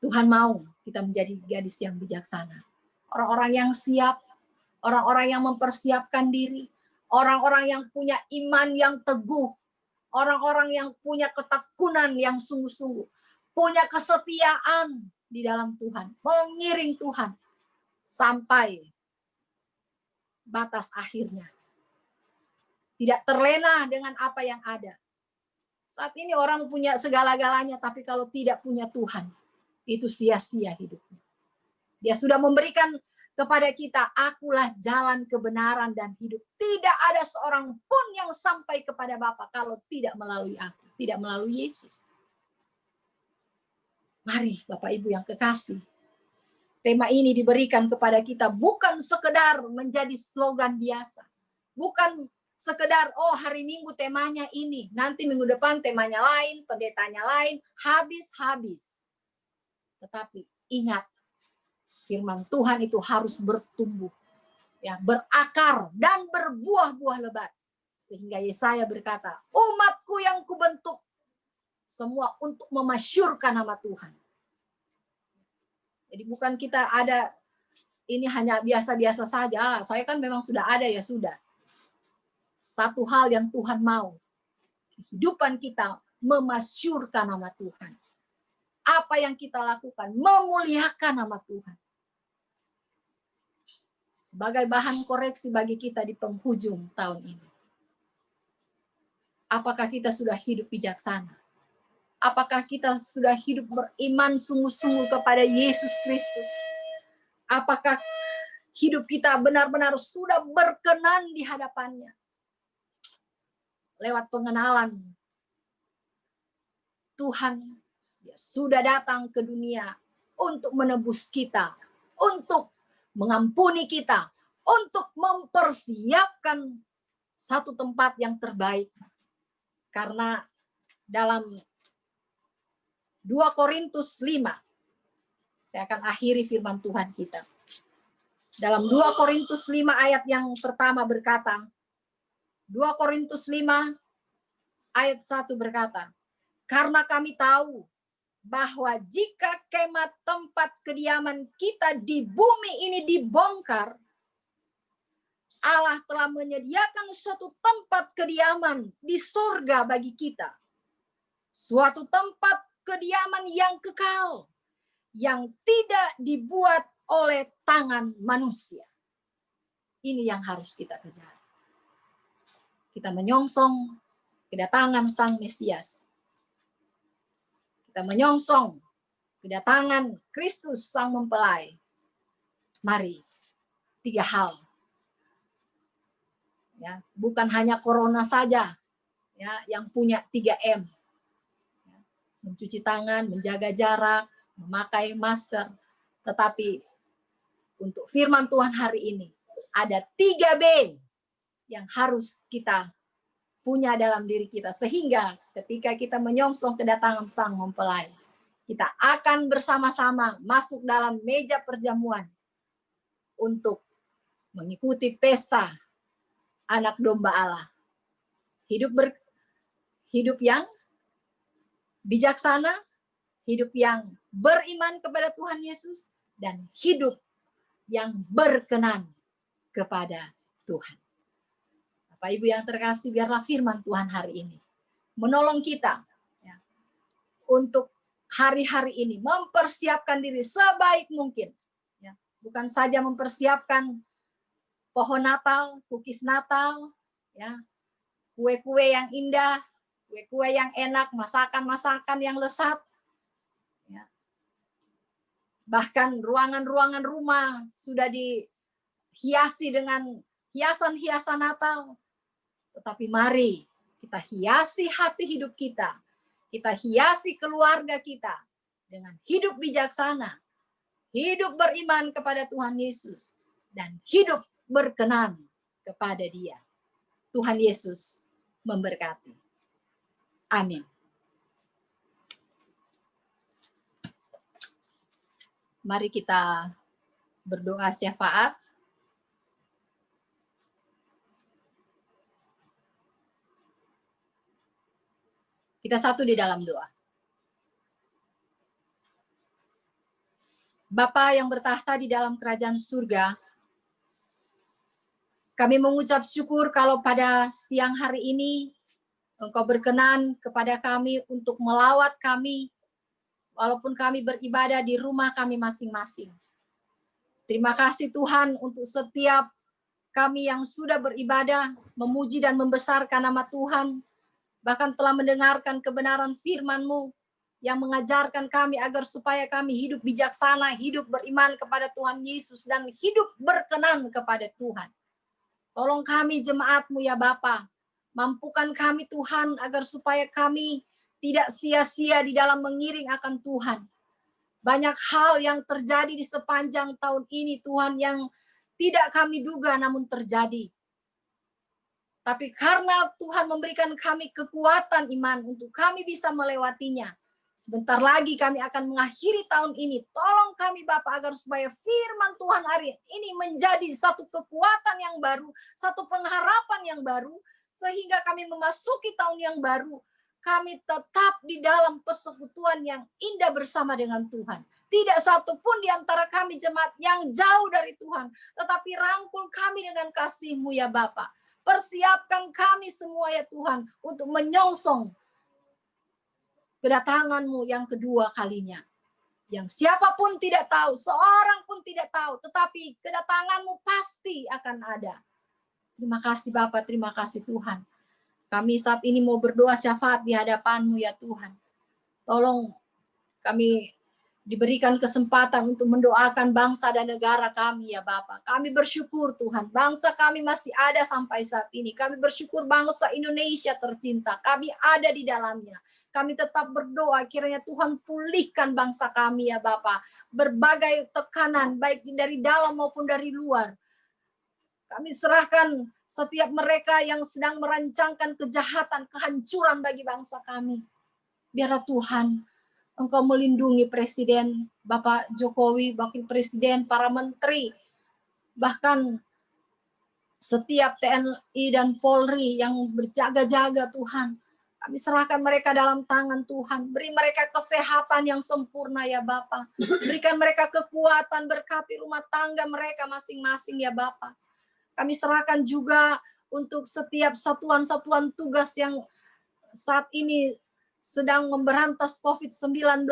Tuhan mau kita menjadi gadis yang bijaksana. Orang-orang yang siap, orang-orang yang mempersiapkan diri, orang-orang yang punya iman yang teguh, orang-orang yang punya ketekunan yang sungguh-sungguh, punya kesetiaan di dalam Tuhan, mengiring Tuhan sampai batas akhirnya. Tidak terlena dengan apa yang ada. Saat ini orang punya segala-galanya, tapi kalau tidak punya Tuhan, itu sia-sia hidupnya. Dia sudah memberikan kepada kita, akulah jalan kebenaran dan hidup. Tidak ada seorang pun yang sampai kepada Bapa kalau tidak melalui aku, tidak melalui Yesus. Mari Bapak Ibu yang kekasih, tema ini diberikan kepada kita bukan sekedar menjadi slogan biasa. Bukan sekedar, oh hari Minggu temanya ini, nanti minggu depan temanya lain, pendetanya lain, habis-habis. Tetapi ingat, firman Tuhan itu harus bertumbuh, ya, berakar dan berbuah-buah lebat. Sehingga Yesaya berkata, umatku yang kubentuk, semua untuk memasyurkan nama Tuhan. Jadi bukan kita ada, ini hanya biasa-biasa saja. Saya kan memang sudah ada, ya sudah. Satu hal yang Tuhan mau, kehidupan kita memasyurkan nama Tuhan. Apa yang kita lakukan, memuliakan nama Tuhan. Sebagai bahan koreksi bagi kita di penghujung tahun ini. Apakah kita sudah hidup bijaksana? Apakah kita sudah hidup beriman sungguh-sungguh kepada Yesus Kristus? Apakah hidup kita benar-benar sudah berkenan di hadapannya? Lewat pengenalan Tuhan, Dia sudah datang ke dunia untuk menebus kita, untuk mengampuni kita, untuk mempersiapkan satu tempat yang terbaik. Karena dalam 2 Korintus 5, saya akan akhiri firman Tuhan kita. Dalam 2 Korintus 5 ayat yang pertama berkata, 2 Korintus 5 ayat 1 berkata, karena kami tahu bahwa jika kemah tempat kediaman kita di bumi ini dibongkar, Allah telah menyediakan suatu tempat kediaman di surga bagi kita. Suatu tempat kediaman yang kekal, yang tidak dibuat oleh tangan manusia. Ini yang harus kita kejar. Kita menyongsong kedatangan Sang Mesias. Kita menyongsong kedatangan Kristus Sang Mempelai. Mari, 3 hal. Ya, bukan hanya corona saja, ya, yang punya 3M. Ya, mencuci tangan, menjaga jarak, memakai masker. Tetapi untuk firman Tuhan hari ini, ada 3B yang harus kita punya dalam diri kita. Sehingga ketika kita menyongsong kedatangan Sang Mempelai, kita akan bersama-sama masuk dalam meja perjamuan untuk mengikuti pesta Anak Domba Allah. Hidup yang bijaksana, hidup yang beriman kepada Tuhan Yesus, dan hidup yang berkenan kepada Tuhan. Bapak Ibu yang terkasih, biarlah firman Tuhan hari ini menolong kita ya, untuk hari-hari ini mempersiapkan diri sebaik mungkin. Ya. Bukan saja mempersiapkan pohon Natal, cookies Natal, ya, kue-kue yang indah, kue-kue yang enak, masakan-masakan yang lezat. Ya. Bahkan ruangan-ruangan rumah sudah dihiasi dengan hiasan-hiasan Natal. Tetapi mari kita hiasi hati hidup kita. Kita hiasi keluarga kita dengan hidup bijaksana, hidup beriman kepada Tuhan Yesus, dan hidup berkenan kepada Dia. Tuhan Yesus memberkati. Amin. Mari kita berdoa syafaat. Kita satu di dalam doa. Bapa yang bertahta di dalam kerajaan surga, kami mengucap syukur kalau pada siang hari ini Engkau berkenan kepada kami untuk melawat kami, walaupun kami beribadah di rumah kami masing-masing. Terima kasih Tuhan untuk setiap kami yang sudah beribadah, memuji dan membesarkan nama Tuhan, bahkan telah mendengarkan kebenaran firman-Mu yang mengajarkan kami agar supaya kami hidup bijaksana, hidup beriman kepada Tuhan Yesus, dan hidup berkenan kepada Tuhan. Tolong kami jemaat-Mu ya Bapa, mampukan kami Tuhan agar supaya kami tidak sia-sia di dalam mengiring akan Tuhan. Banyak hal yang terjadi di sepanjang tahun ini Tuhan yang tidak kami duga namun terjadi. Tapi karena Tuhan memberikan kami kekuatan iman untuk kami bisa melewatinya. Sebentar lagi kami akan mengakhiri tahun ini. Tolong kami Bapak agar supaya firman Tuhan hari ini menjadi satu kekuatan yang baru, satu pengharapan yang baru, sehingga kami memasuki tahun yang baru. Kami tetap di dalam persekutuan yang indah bersama dengan Tuhan. Tidak satu pun di antara kami jemaat yang jauh dari Tuhan, tetapi rangkul kami dengan kasih-Mu ya Bapa. Persiapkan kami semua ya Tuhan untuk menyongsong kedatangan-Mu yang kedua kalinya. Yang siapapun tidak tahu, seorang pun tidak tahu, tetapi kedatangan-Mu pasti akan ada. Terima kasih Bapak, terima kasih Tuhan. Kami saat ini mau berdoa syafaat di hadapan-Mu ya Tuhan. Tolong kami diberikan kesempatan untuk mendoakan bangsa dan negara kami ya Bapak. Kami bersyukur Tuhan, bangsa kami masih ada sampai saat ini. Kami bersyukur bangsa Indonesia tercinta, kami ada di dalamnya. Kami tetap berdoa kiranya Tuhan pulihkan bangsa kami ya Bapak. Berbagai tekanan baik dari dalam maupun dari luar. Kami serahkan setiap mereka yang sedang merancangkan kejahatan, kehancuran bagi bangsa kami. Biarlah Tuhan Engkau melindungi Presiden, Bapak Jokowi, Wakil Presiden, para menteri, bahkan setiap TNI dan Polri yang berjaga-jaga Tuhan. Kami serahkan mereka dalam tangan Tuhan. Beri mereka kesehatan yang sempurna ya Bapak. Berikan mereka kekuatan, berkati rumah tangga mereka masing-masing ya Bapak. Kami serahkan juga untuk setiap satuan-satuan tugas yang saat ini sedang memberantas COVID-19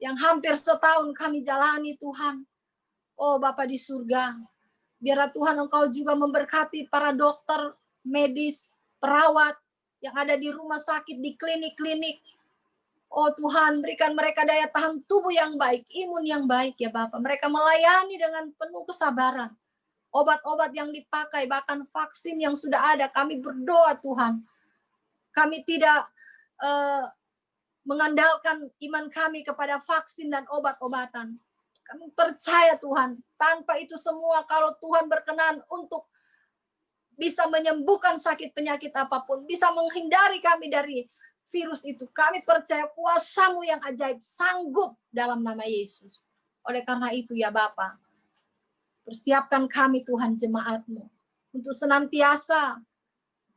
yang hampir setahun kami jalani Tuhan. Oh Bapa di surga, biarlah Tuhan Engkau juga memberkati para dokter, medis, perawat yang ada di rumah sakit, di klinik-klinik. Oh Tuhan, berikan mereka daya tahan tubuh yang baik, imun yang baik ya Bapa. Mereka melayani dengan penuh kesabaran. Obat-obat yang dipakai, bahkan vaksin yang sudah ada, kami berdoa Tuhan. Kami tidak mengandalkan iman kami kepada vaksin dan obat-obatan. Kami percaya Tuhan, tanpa itu semua kalau Tuhan berkenan untuk bisa menyembuhkan sakit penyakit apapun, bisa menghindari kami dari virus itu, kami percaya kuasa-Mu yang ajaib sanggup dalam nama Yesus. Oleh karena itu ya Bapa, persiapkan kami Tuhan jemaat-Mu untuk senantiasa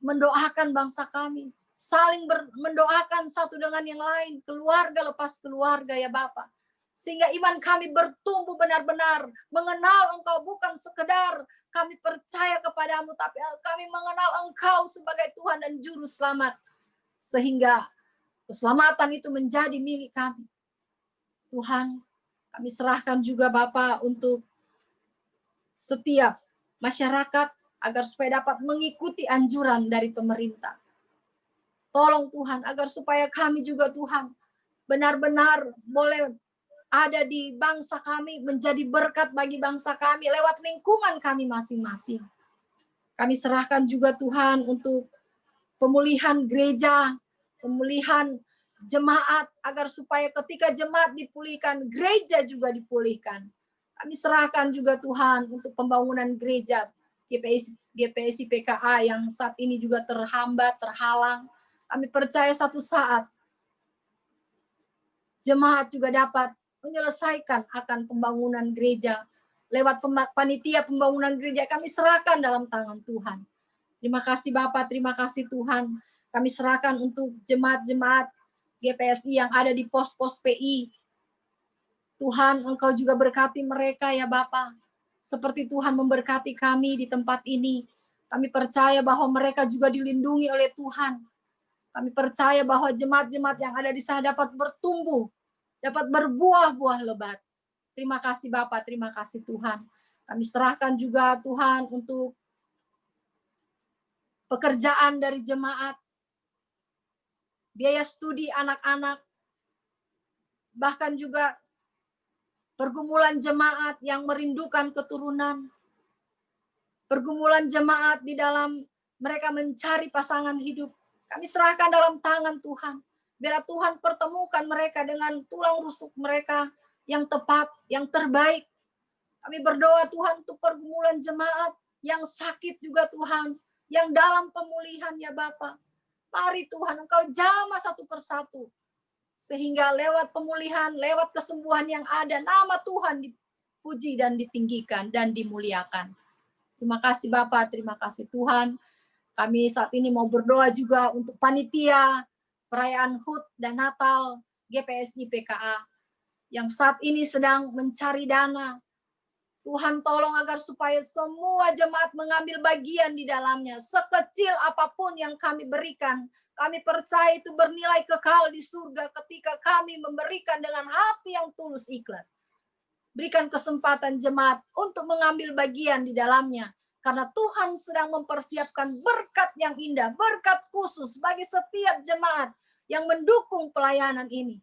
mendoakan bangsa kami, saling mendoakan satu dengan yang lain, keluarga lepas keluarga ya Bapa. Sehingga iman kami bertumbuh benar-benar, mengenal Engkau bukan sekedar kami percaya kepadamu, tapi kami mengenal Engkau sebagai Tuhan dan Juru Selamat. Sehingga keselamatan itu menjadi milik kami. Tuhan, kami serahkan juga Bapa untuk setiap masyarakat agar supaya dapat mengikuti anjuran dari pemerintah. Tolong Tuhan agar supaya kami juga Tuhan benar-benar boleh ada di bangsa kami, menjadi berkat bagi bangsa kami lewat lingkungan kami masing-masing. Kami serahkan juga Tuhan untuk pemulihan gereja, pemulihan jemaat, agar supaya ketika jemaat dipulihkan, gereja juga dipulihkan. Kami serahkan juga Tuhan untuk pembangunan gereja GPSI PKA yang saat ini juga terhambat, terhalang. Kami percaya satu saat jemaat juga dapat menyelesaikan akan pembangunan gereja. Lewat panitia pembangunan gereja kami serahkan dalam tangan Tuhan. Terima kasih Bapak, terima kasih Tuhan. Kami serahkan untuk jemaat-jemaat GPSI yang ada di pos-pos PI. Tuhan, Engkau juga berkati mereka ya Bapak. Seperti Tuhan memberkati kami di tempat ini. Kami percaya bahwa mereka juga dilindungi oleh Tuhan. Kami percaya bahwa jemaat-jemaat yang ada di sana dapat bertumbuh, dapat berbuah-buah lebat. Terima kasih Bapak, terima kasih Tuhan. Kami serahkan juga Tuhan untuk pekerjaan dari jemaat, biaya studi anak-anak, bahkan juga pergumulan jemaat yang merindukan keturunan, pergumulan jemaat di dalam mereka mencari pasangan hidup. Kami serahkan dalam tangan Tuhan. Biar Tuhan pertemukan mereka dengan tulang rusuk mereka yang tepat, yang terbaik. Kami berdoa Tuhan untuk pergumulan jemaat yang sakit juga Tuhan, yang dalam pemulihan ya Bapa. Mari Tuhan Engkau jamah satu persatu. Sehingga lewat pemulihan, lewat kesembuhan yang ada, nama Tuhan dipuji dan ditinggikan dan dimuliakan. Terima kasih Bapa, terima kasih Tuhan. Kami saat ini mau berdoa juga untuk panitia perayaan HUT dan Natal GPSI PKA yang saat ini sedang mencari dana. Tuhan tolong agar supaya semua jemaat mengambil bagian di dalamnya. Sekecil apapun yang kami berikan, kami percaya itu bernilai kekal di surga ketika kami memberikan dengan hati yang tulus ikhlas. Berikan kesempatan jemaat untuk mengambil bagian di dalamnya. Karena Tuhan sedang mempersiapkan berkat yang indah, berkat khusus bagi setiap jemaat yang mendukung pelayanan ini.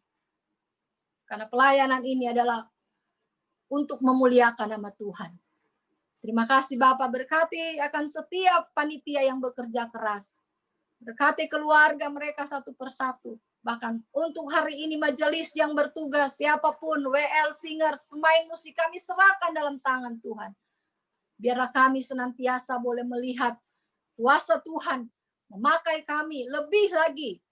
Karena pelayanan ini adalah untuk memuliakan nama Tuhan. Terima kasih Bapak, berkati akan setiap panitia yang bekerja keras. Berkati keluarga mereka satu persatu. Bahkan untuk hari ini majelis yang bertugas, siapapun, WL, singers, pemain musik, kami serahkan dalam tangan Tuhan. Biarlah kami senantiasa boleh melihat kuasa Tuhan memakai kami lebih lagi.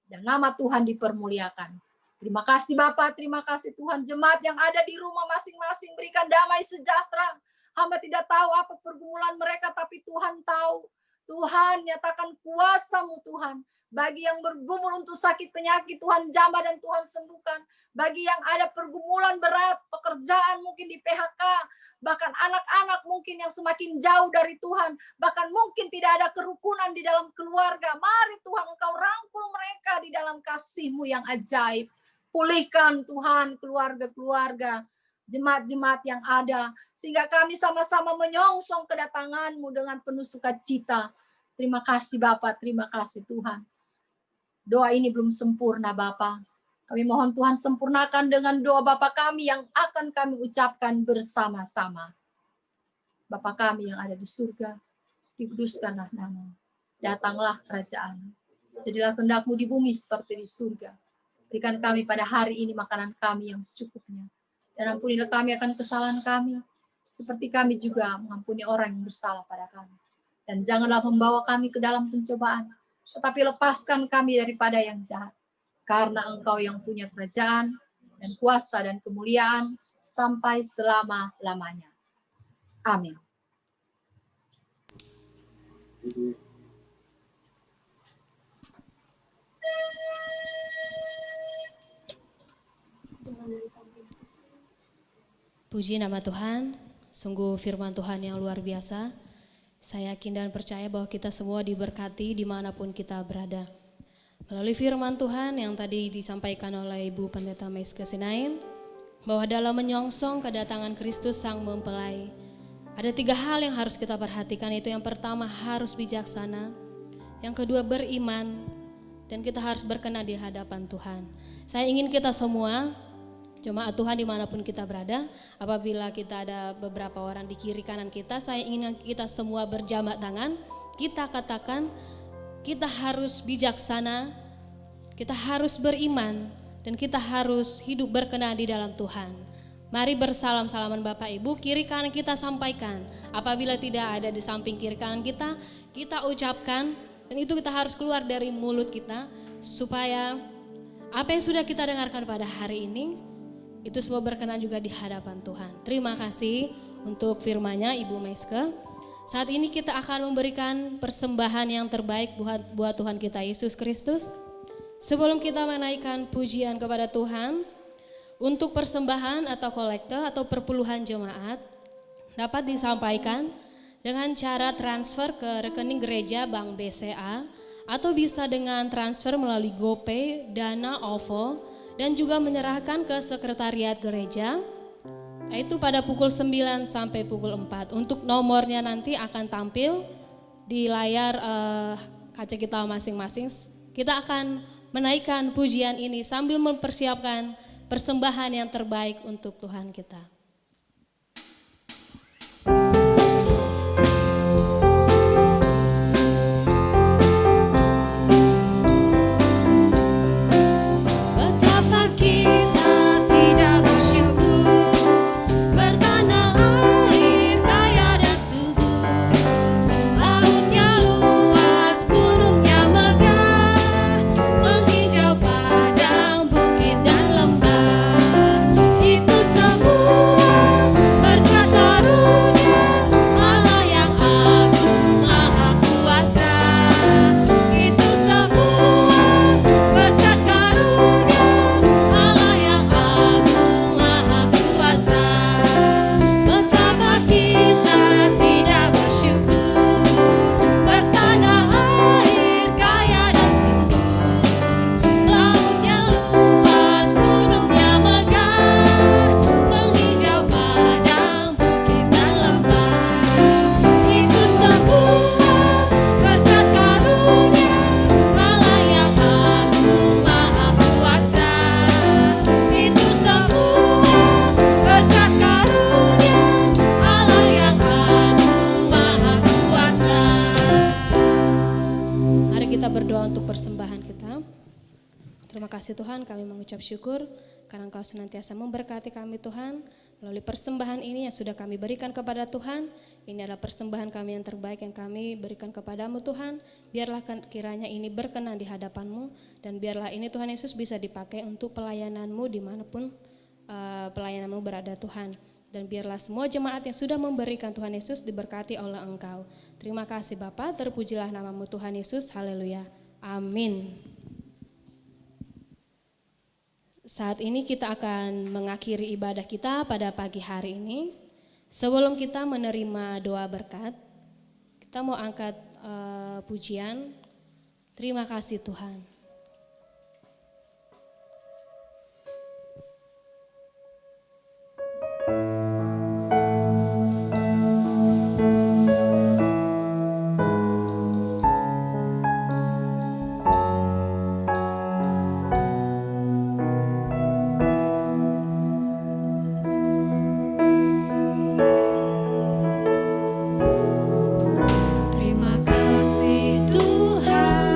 Dan nama Tuhan dipermuliakan. Terima kasih Bapak, terima kasih Tuhan. Jemaat yang ada di rumah masing-masing berikan damai sejahtera. Hamba tidak tahu apa pergumulan mereka, tapi Tuhan tahu. Tuhan nyatakan kuasa-Mu Tuhan. Bagi yang bergumul untuk sakit penyakit, Tuhan jamah dan Tuhan sembuhkan. Bagi yang ada pergumulan berat, pekerjaan mungkin di PHK, bahkan anak-anak mungkin yang semakin jauh dari Tuhan, bahkan mungkin tidak ada kerukunan di dalam keluarga. Mari Tuhan Engkau rangkul mereka di dalam kasih-Mu yang ajaib. Pulihkan Tuhan keluarga-keluarga, jemaat-jemaat yang ada, sehingga kami sama-sama menyongsong kedatangan-Mu dengan penuh sukacita. Terima kasih Bapak, terima kasih Tuhan. Doa ini belum sempurna Bapak. Kami mohon Tuhan sempurnakan dengan doa Bapa kami yang akan kami ucapkan bersama-sama. Bapa kami yang ada di surga, dikuduskanlah nama-Mu. Datanglah kerajaan. Jadilah kehendak-Mu di bumi seperti di surga. Berikan kami pada hari ini makanan kami yang secukupnya. Dan ampunilah kami akan kesalahan kami, seperti kami juga mengampuni orang yang bersalah pada kami. Dan janganlah membawa kami ke dalam pencobaan, tetapi lepaskan kami daripada yang jahat. Karena Engkau yang punya kerajaan, dan kuasa dan kemuliaan, sampai selama-lamanya. Amin. Puji nama Tuhan, sungguh firman Tuhan yang luar biasa. Saya yakin dan percaya bahwa kita semua diberkati dimanapun kita berada. Melalui firman Tuhan yang tadi disampaikan oleh Ibu Pendeta Meiske Sinain, bahwa dalam menyongsong kedatangan Kristus Sang Mempelai, ada 3 hal yang harus kita perhatikan, yaitu yang pertama harus bijaksana, yang kedua beriman, dan kita harus berkenan di hadapan Tuhan. Saya ingin kita semua, jemaat Tuhan dimanapun kita berada, apabila kita ada beberapa orang di kiri kanan kita, saya ingin kita semua berjamak tangan, kita katakan, kita harus bijaksana, kita harus beriman, dan kita harus hidup berkenan di dalam Tuhan. Mari bersalam-salaman Bapak Ibu, kiri kanan kita sampaikan. Apabila tidak ada di samping kiri kanan kita, kita ucapkan, dan itu kita harus keluar dari mulut kita, supaya apa yang sudah kita dengarkan pada hari ini, itu semua berkenan juga di hadapan Tuhan. Terima kasih untuk firman-Nya Ibu Meiske. Saat ini kita akan memberikan persembahan yang terbaik buat Tuhan kita Yesus Kristus. Sebelum kita menaikkan pujian kepada Tuhan, untuk persembahan atau kolekte atau perpuluhan jemaat dapat disampaikan dengan cara transfer ke rekening gereja Bank BCA, atau bisa dengan transfer melalui GoPay, Dana, OVO, dan juga menyerahkan ke sekretariat gereja, yaitu pada pukul 9 sampai pukul 4. Untuk nomornya nanti akan tampil di layar kaca kita masing-masing. Kita akan menaikkan pujian ini sambil mempersiapkan persembahan yang terbaik untuk Tuhan kita. Tuhan, kami mengucap syukur karena Engkau senantiasa memberkati kami Tuhan. Melalui persembahan ini yang sudah kami berikan kepada Tuhan, ini adalah persembahan kami yang terbaik yang kami berikan kepadamu Tuhan. Biarlah kiranya ini berkenan di hadapan-Mu, dan biarlah ini Tuhan Yesus bisa dipakai untuk pelayanan-Mu dimanapun pelayanan-Mu berada Tuhan. Dan biarlah semua jemaat yang sudah memberikan Tuhan Yesus diberkati oleh Engkau. Terima kasih Bapa, terpujilah nama-Mu Tuhan Yesus, haleluya, amin. Saat ini kita akan mengakhiri ibadah kita pada pagi hari ini. Sebelum kita menerima doa berkat, kita mau angkat pujian. Terima kasih Tuhan. Terima kasih Tuhan.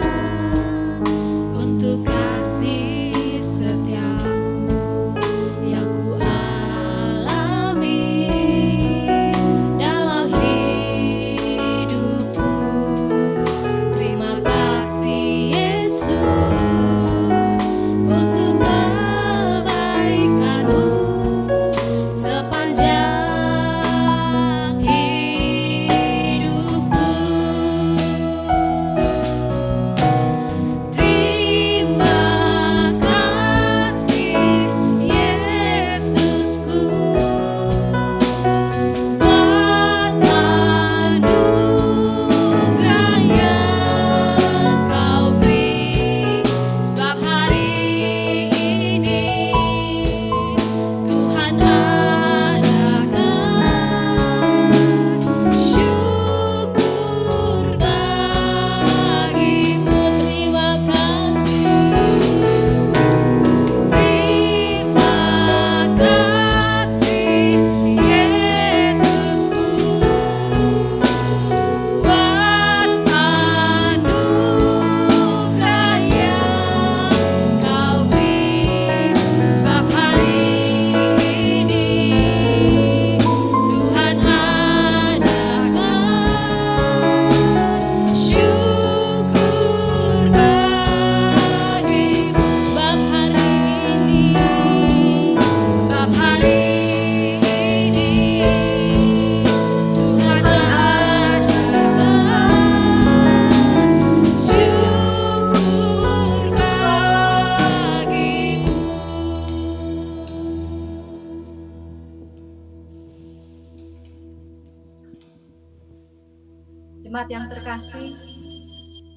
Jemaat yang terkasih,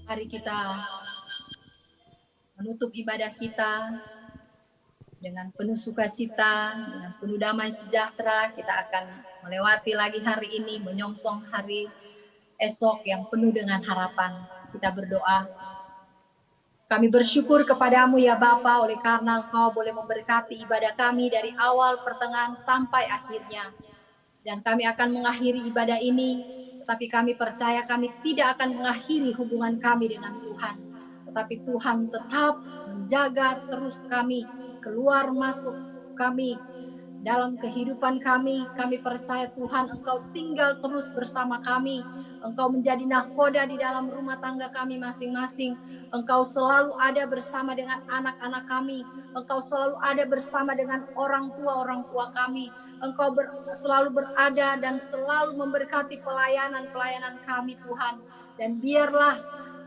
mari kita menutup ibadah kita dengan penuh sukacita, dengan penuh damai sejahtera. Kita akan melewati lagi hari ini, menyongsong hari esok yang penuh dengan harapan. Kita berdoa. Kami bersyukur kepadamu ya Bapa, oleh karena Engkau boleh memberkati ibadah kami dari awal, pertengahan, sampai akhirnya. Dan kami akan mengakhiri ibadah ini, tetapi kami percaya kami tidak akan mengakhiri hubungan kami dengan Tuhan. Tetapi Tuhan tetap menjaga terus kami, keluar masuk kami, dalam kehidupan kami. Kami percaya Tuhan Engkau tinggal terus bersama kami. Engkau menjadi nahkoda di dalam rumah tangga kami masing-masing. Engkau selalu ada bersama dengan anak-anak kami. Engkau selalu ada bersama dengan orang tua kami. Engkau selalu berada dan selalu memberkati pelayanan kami Tuhan. Dan biarlah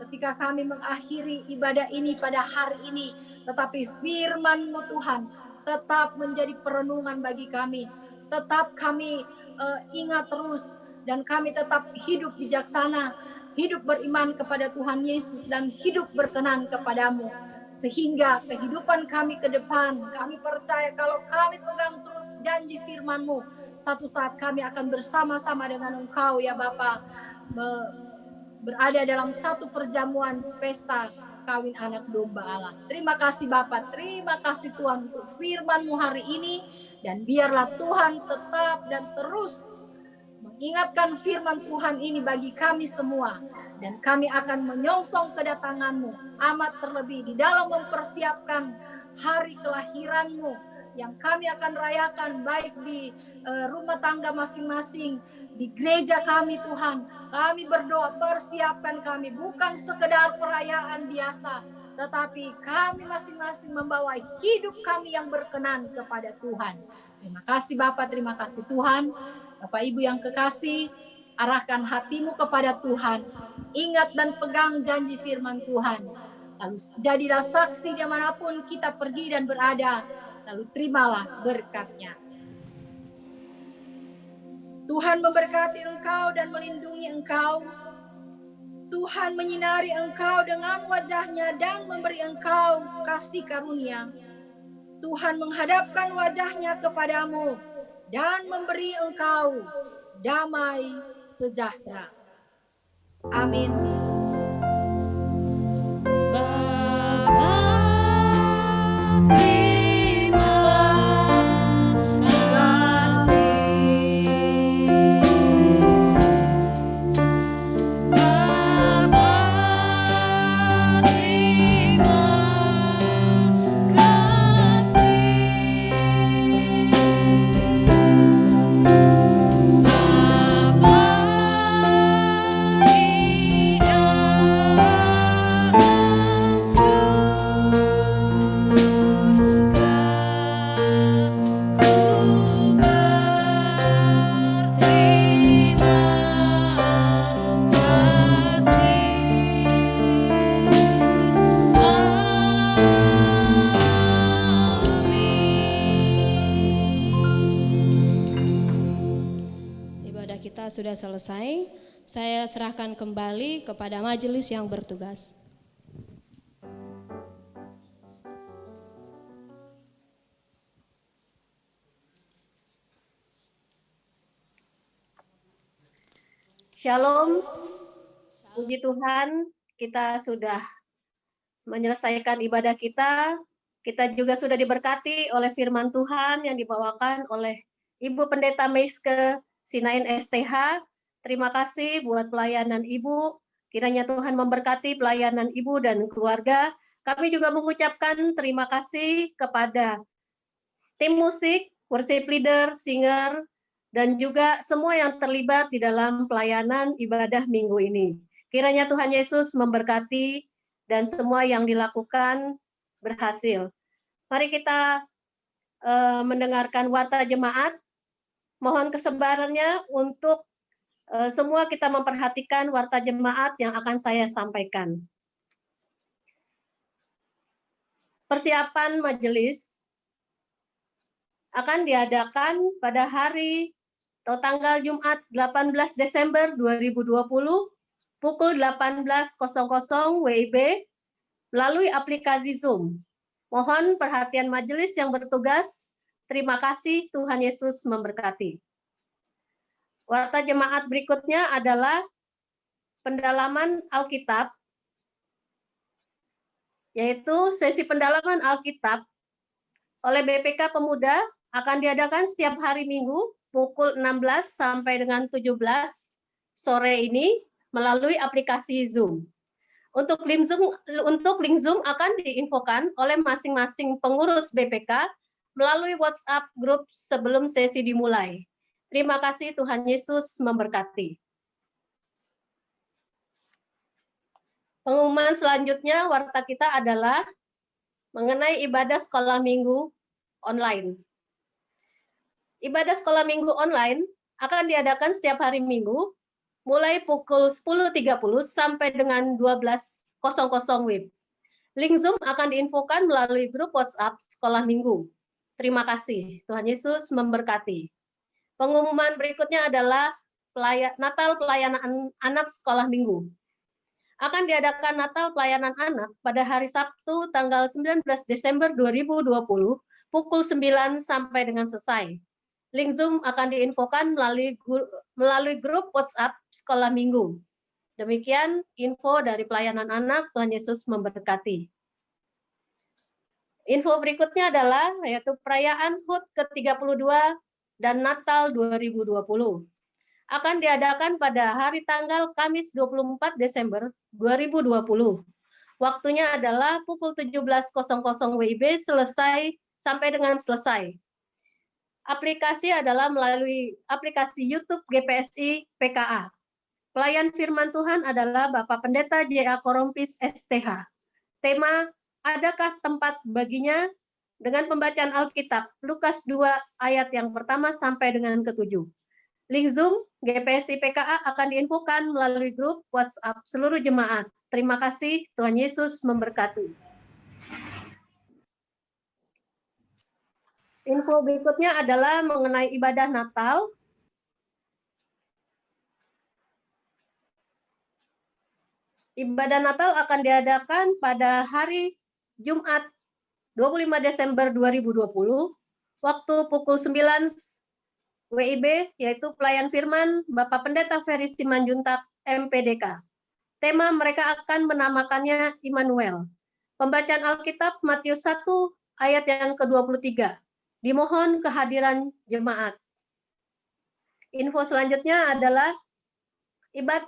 ketika kami mengakhiri ibadah ini pada hari ini, tetapi firman-Mu Tuhan tetap menjadi perenungan bagi kami. Tetap kami ingat terus, dan kami tetap hidup bijaksana, hidup beriman kepada Tuhan Yesus, dan hidup berkenan kepadamu. Sehingga kehidupan kami ke depan, kami percaya kalau kami pegang terus janji firman-Mu, satu saat kami akan bersama-sama dengan Engkau ya Bapa, berada dalam satu perjamuan pesta kawin anak domba Allah. Terima kasih Bapa, terima kasih Tuhan untuk firman-Mu hari ini, dan biarlah Tuhan tetap dan terus mengingatkan firman Tuhan ini bagi kami semua, dan kami akan menyongsong kedatangan-Mu amat terlebih di dalam mempersiapkan hari kelahiran-Mu yang kami akan rayakan baik di rumah tangga masing-masing, di gereja kami Tuhan. Kami berdoa, persiapkan kami bukan sekedar perayaan biasa, tetapi kami masing-masing membawa hidup kami yang berkenan kepada Tuhan. Terima kasih Bapak, terima kasih Tuhan. Bapak Ibu yang kekasih, arahkan hatimu kepada Tuhan. Ingat dan pegang janji firman Tuhan. Lalu jadilah saksi dimanapun kita pergi dan berada. Lalu terimalah berkat-Nya. Tuhan memberkati engkau dan melindungi engkau. Tuhan menyinari engkau dengan wajah-Nya dan memberi engkau kasih karunia. Tuhan menghadapkan wajah-Nya kepadamu dan memberi engkau damai sejahtera. Amin. Sudah selesai, saya serahkan kembali kepada majelis yang bertugas. Shalom, puji Tuhan, kita sudah menyelesaikan ibadah kita. Kita juga sudah diberkati oleh firman Tuhan yang dibawakan oleh Ibu Pendeta Meiske Sinain STH. Terima kasih buat pelayanan Ibu. Kiranya Tuhan memberkati pelayanan Ibu dan keluarga. Kami juga mengucapkan terima kasih kepada tim musik, worship leader, singer, dan juga semua yang terlibat di dalam pelayanan ibadah minggu ini. Kiranya Tuhan Yesus memberkati dan semua yang dilakukan berhasil. Mari kita mendengarkan warta jemaat. Mohon kesabarannya untuk semua kita memperhatikan warta jemaat yang akan saya sampaikan. Persiapan majelis akan diadakan pada hari atau tanggal Jumat 18 Desember 2020 pukul 18.00 WIB melalui aplikasi Zoom. Mohon perhatian majelis yang bertugas. Terima kasih, Tuhan Yesus memberkati. Warta jemaat berikutnya adalah pendalaman Alkitab, yaitu sesi pendalaman Alkitab oleh BPK Pemuda akan diadakan setiap hari Minggu pukul 16 sampai dengan 17 sore ini melalui aplikasi Zoom. Untuk link Zoom akan diinfokan oleh masing-masing pengurus BPK melalui WhatsApp grup sebelum sesi dimulai. Terima kasih, Tuhan Yesus memberkati. Pengumuman selanjutnya warta kita adalah mengenai ibadah sekolah minggu online. Ibadah sekolah minggu online akan diadakan setiap hari Minggu mulai pukul 10.30 sampai dengan 12.00 WIB. Link Zoom akan diinfokan melalui grup WhatsApp sekolah minggu. Terima kasih. Tuhan Yesus memberkati. Pengumuman berikutnya adalah Natal pelayanan anak sekolah minggu. Akan diadakan Natal pelayanan anak pada hari Sabtu tanggal 19 Desember 2020 pukul 9 sampai dengan selesai. Link Zoom akan diinfokan melalui grup WhatsApp sekolah minggu. Demikian info dari pelayanan anak. Tuhan Yesus memberkati. Info berikutnya adalah yaitu perayaan HUT ke-32 dan Natal 2020. Akan diadakan pada hari tanggal Kamis 24 Desember 2020. Waktunya adalah pukul 17.00 WIB sampai dengan selesai. Aplikasi adalah melalui aplikasi YouTube GPSI PKA. Pelayan firman Tuhan adalah Bapak Pendeta J.A. Korompis STH. Tema, adakah tempat baginya? Dengan pembacaan Alkitab, Lukas 2 ayat yang pertama sampai dengan ke-7. Link Zoom GPSI PKA akan diinfokan melalui grup WhatsApp seluruh jemaat. Terima kasih, Tuhan Yesus memberkati. Info berikutnya adalah mengenai ibadah Natal. Ibadah Natal akan diadakan pada hari Jumat 25 Desember 2020, waktu pukul 9 WIB, yaitu pelayan firman Bapak Pendeta Ferry Simanjuntak, MPDK. Tema mereka akan menamakannya Immanuel. Pembacaan Alkitab Matius 1 ayat yang ke-23. Dimohon kehadiran jemaat. Info selanjutnya adalah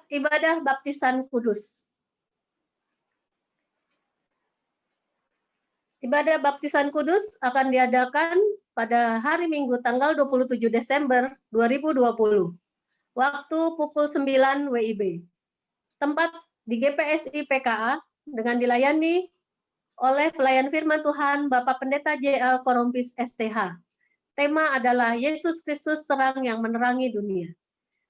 ibadah baptisan kudus. Ibadah baptisan kudus akan diadakan pada hari Minggu tanggal 27 Desember 2020. Waktu pukul 9 WIB. Tempat di GPSI PKA dengan dilayani oleh pelayan firman Tuhan Bapak Pendeta J.A. Korompis STH. Tema adalah Yesus Kristus terang yang menerangi dunia.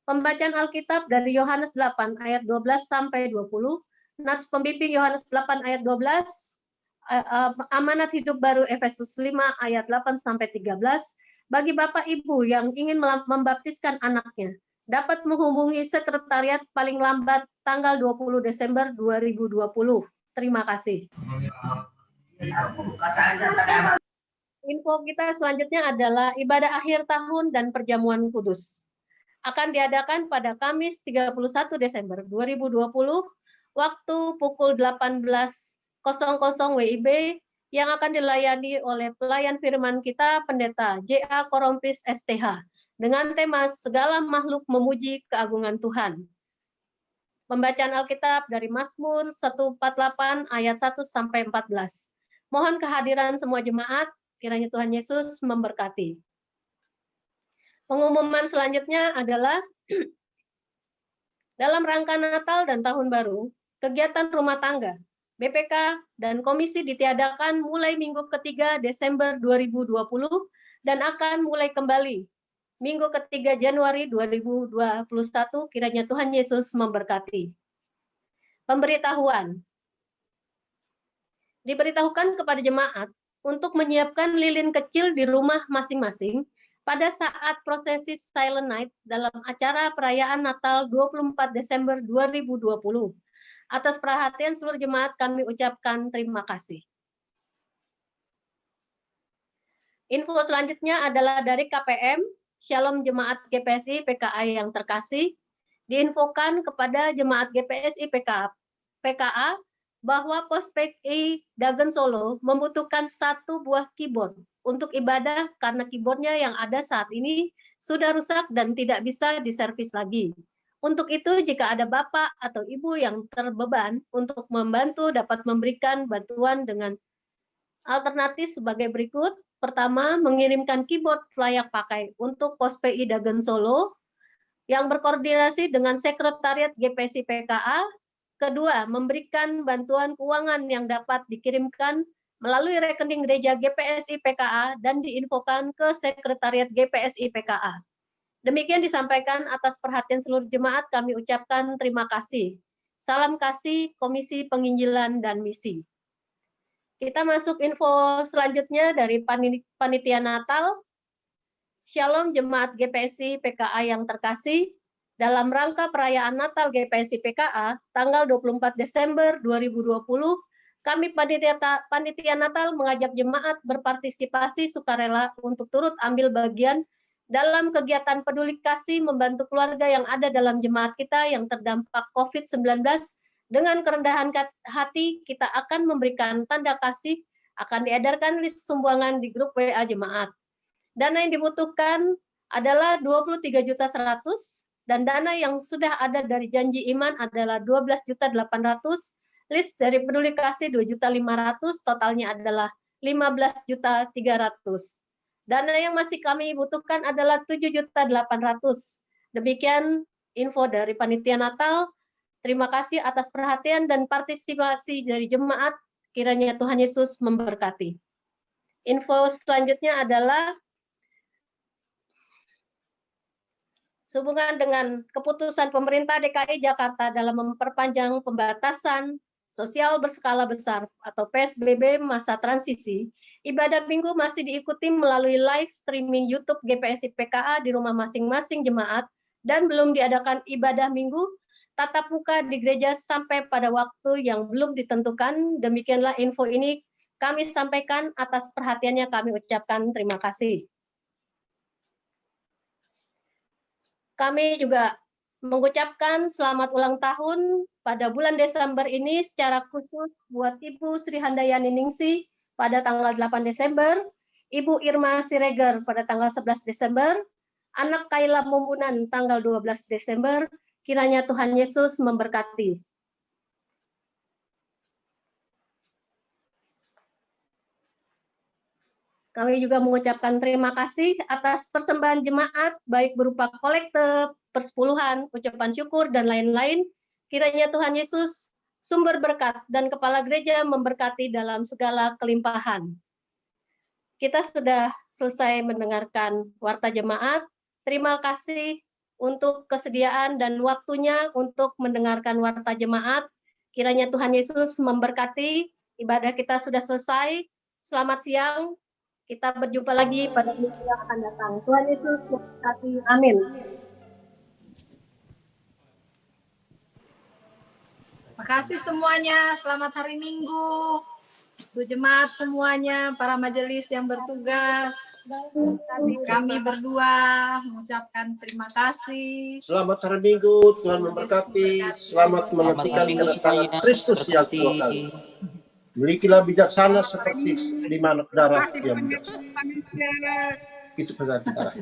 Pembacaan Alkitab dari Yohanes 8 ayat 12 sampai 20, Nats Pembimbing Yohanes 8 ayat 12, Amanat Hidup Baru Efesus 5 ayat 8 sampai 13. Bagi Bapak Ibu yang ingin membaptiskan anaknya, dapat menghubungi sekretariat paling lambat tanggal 20 Desember 2020. Terima kasih. Info kita selanjutnya adalah ibadah akhir tahun dan perjamuan kudus. Akan diadakan pada Kamis 31 Desember 2020, waktu pukul 18.00 WIB, yang akan dilayani oleh pelayan firman kita Pendeta J.A. Korompis STH dengan tema segala makhluk memuji keagungan Tuhan. Pembacaan Alkitab dari Mazmur 148 ayat 1 sampai 14. Mohon kehadiran semua jemaat, kiranya Tuhan Yesus memberkati. Pengumuman selanjutnya adalah dalam rangka Natal dan Tahun Baru, kegiatan rumah tangga, BPK dan komisi ditiadakan mulai Minggu ketiga Desember 2020 dan akan mulai kembali Minggu ketiga Januari 2021, kiranya Tuhan Yesus memberkati. Pemberitahuan. Diberitahukan kepada jemaat untuk menyiapkan lilin kecil di rumah masing-masing pada saat prosesi Silent Night dalam acara perayaan Natal 24 Desember 2020. Atas perhatian seluruh jemaat kami ucapkan terima kasih. Info selanjutnya adalah dari KPM, Shalom Jemaat GPSI PKA yang terkasih, diinfokan kepada Jemaat GPSI PKA bahwa Pos PKI Dagen Solo membutuhkan 1 buah keyboard untuk ibadah karena keyboardnya yang ada saat ini sudah rusak dan tidak bisa diservis lagi. Untuk itu, jika ada bapak atau ibu yang terbeban untuk membantu dapat memberikan bantuan dengan alternatif sebagai berikut. Pertama, mengirimkan keyboard layak pakai untuk Pos PI Dagen Solo yang berkoordinasi dengan Sekretariat GPSI PKA. Kedua, memberikan bantuan keuangan yang dapat dikirimkan melalui rekening gereja GPSI PKA dan diinfokan ke Sekretariat GPSI PKA. Demikian disampaikan atas perhatian seluruh jemaat, kami ucapkan terima kasih. Salam kasih Komisi Penginjilan dan Misi. Kita masuk info selanjutnya dari Panitia Natal. Shalom Jemaat GPSI PKA yang terkasih, dalam rangka perayaan Natal GPSI PKA tanggal 24 Desember 2020, kami Panitia Natal mengajak jemaat berpartisipasi sukarela untuk turut ambil bagian dalam kegiatan peduli kasih membantu keluarga yang ada dalam jemaat kita yang terdampak COVID-19. Dengan kerendahan hati, kita akan memberikan tanda kasih, akan diedarkan list sumbangan di grup WA jemaat. Dana yang dibutuhkan adalah 23.100.000 dan dana yang sudah ada dari janji iman adalah 12.800.000, list dari peduli kasih 2.500.000, totalnya adalah 15.300.000. Dana yang masih kami butuhkan adalah 7.800.000. Demikian info dari Panitia Natal. Terima kasih atas perhatian dan partisipasi dari jemaat. Kiranya Tuhan Yesus memberkati. Info selanjutnya adalah sehubungan dengan keputusan pemerintah DKI Jakarta dalam memperpanjang pembatasan sosial berskala besar atau PSBB masa transisi, ibadah minggu masih diikuti melalui live streaming YouTube GPSI PKA di rumah masing-masing jemaat dan belum diadakan ibadah minggu tatap muka di gereja sampai pada waktu yang belum ditentukan. Demikianlah info ini kami sampaikan, atas perhatiannya kami ucapkan terima kasih. Kami juga mengucapkan selamat ulang tahun pada bulan Desember ini secara khusus buat Ibu Sri Handayani Ningsih pada tanggal 8 Desember, Ibu Irma Siregar pada tanggal 11 Desember, anak Kaila Mumbunan tanggal 12 Desember. Kiranya Tuhan Yesus memberkati. Kami juga mengucapkan terima kasih atas persembahan jemaat, baik berupa kolekte, persepuluhan, ucapan syukur, dan lain-lain. Kiranya Tuhan Yesus, sumber berkat, dan Kepala Gereja memberkati dalam segala kelimpahan. Kita sudah selesai mendengarkan warta jemaat. Terima kasih untuk kesediaan dan waktunya untuk mendengarkan warta jemaat. Kiranya Tuhan Yesus memberkati. Ibadah kita sudah selesai. Selamat siang. Kita berjumpa lagi pada minggu yang akan datang. Tuhan Yesus memberkati. Amin. Terima kasih semuanya. Selamat hari Minggu. Bu jemaat semuanya, para majelis yang bertugas. Kami berdua mengucapkan terima kasih. Selamat hari Minggu, Tuhan memberkati. Selamat menantikan kedatangan Kristus yang kedua kali. Milikilah bijaksana seperti 5 anak darah yang bijaksana. Itu pesan kita.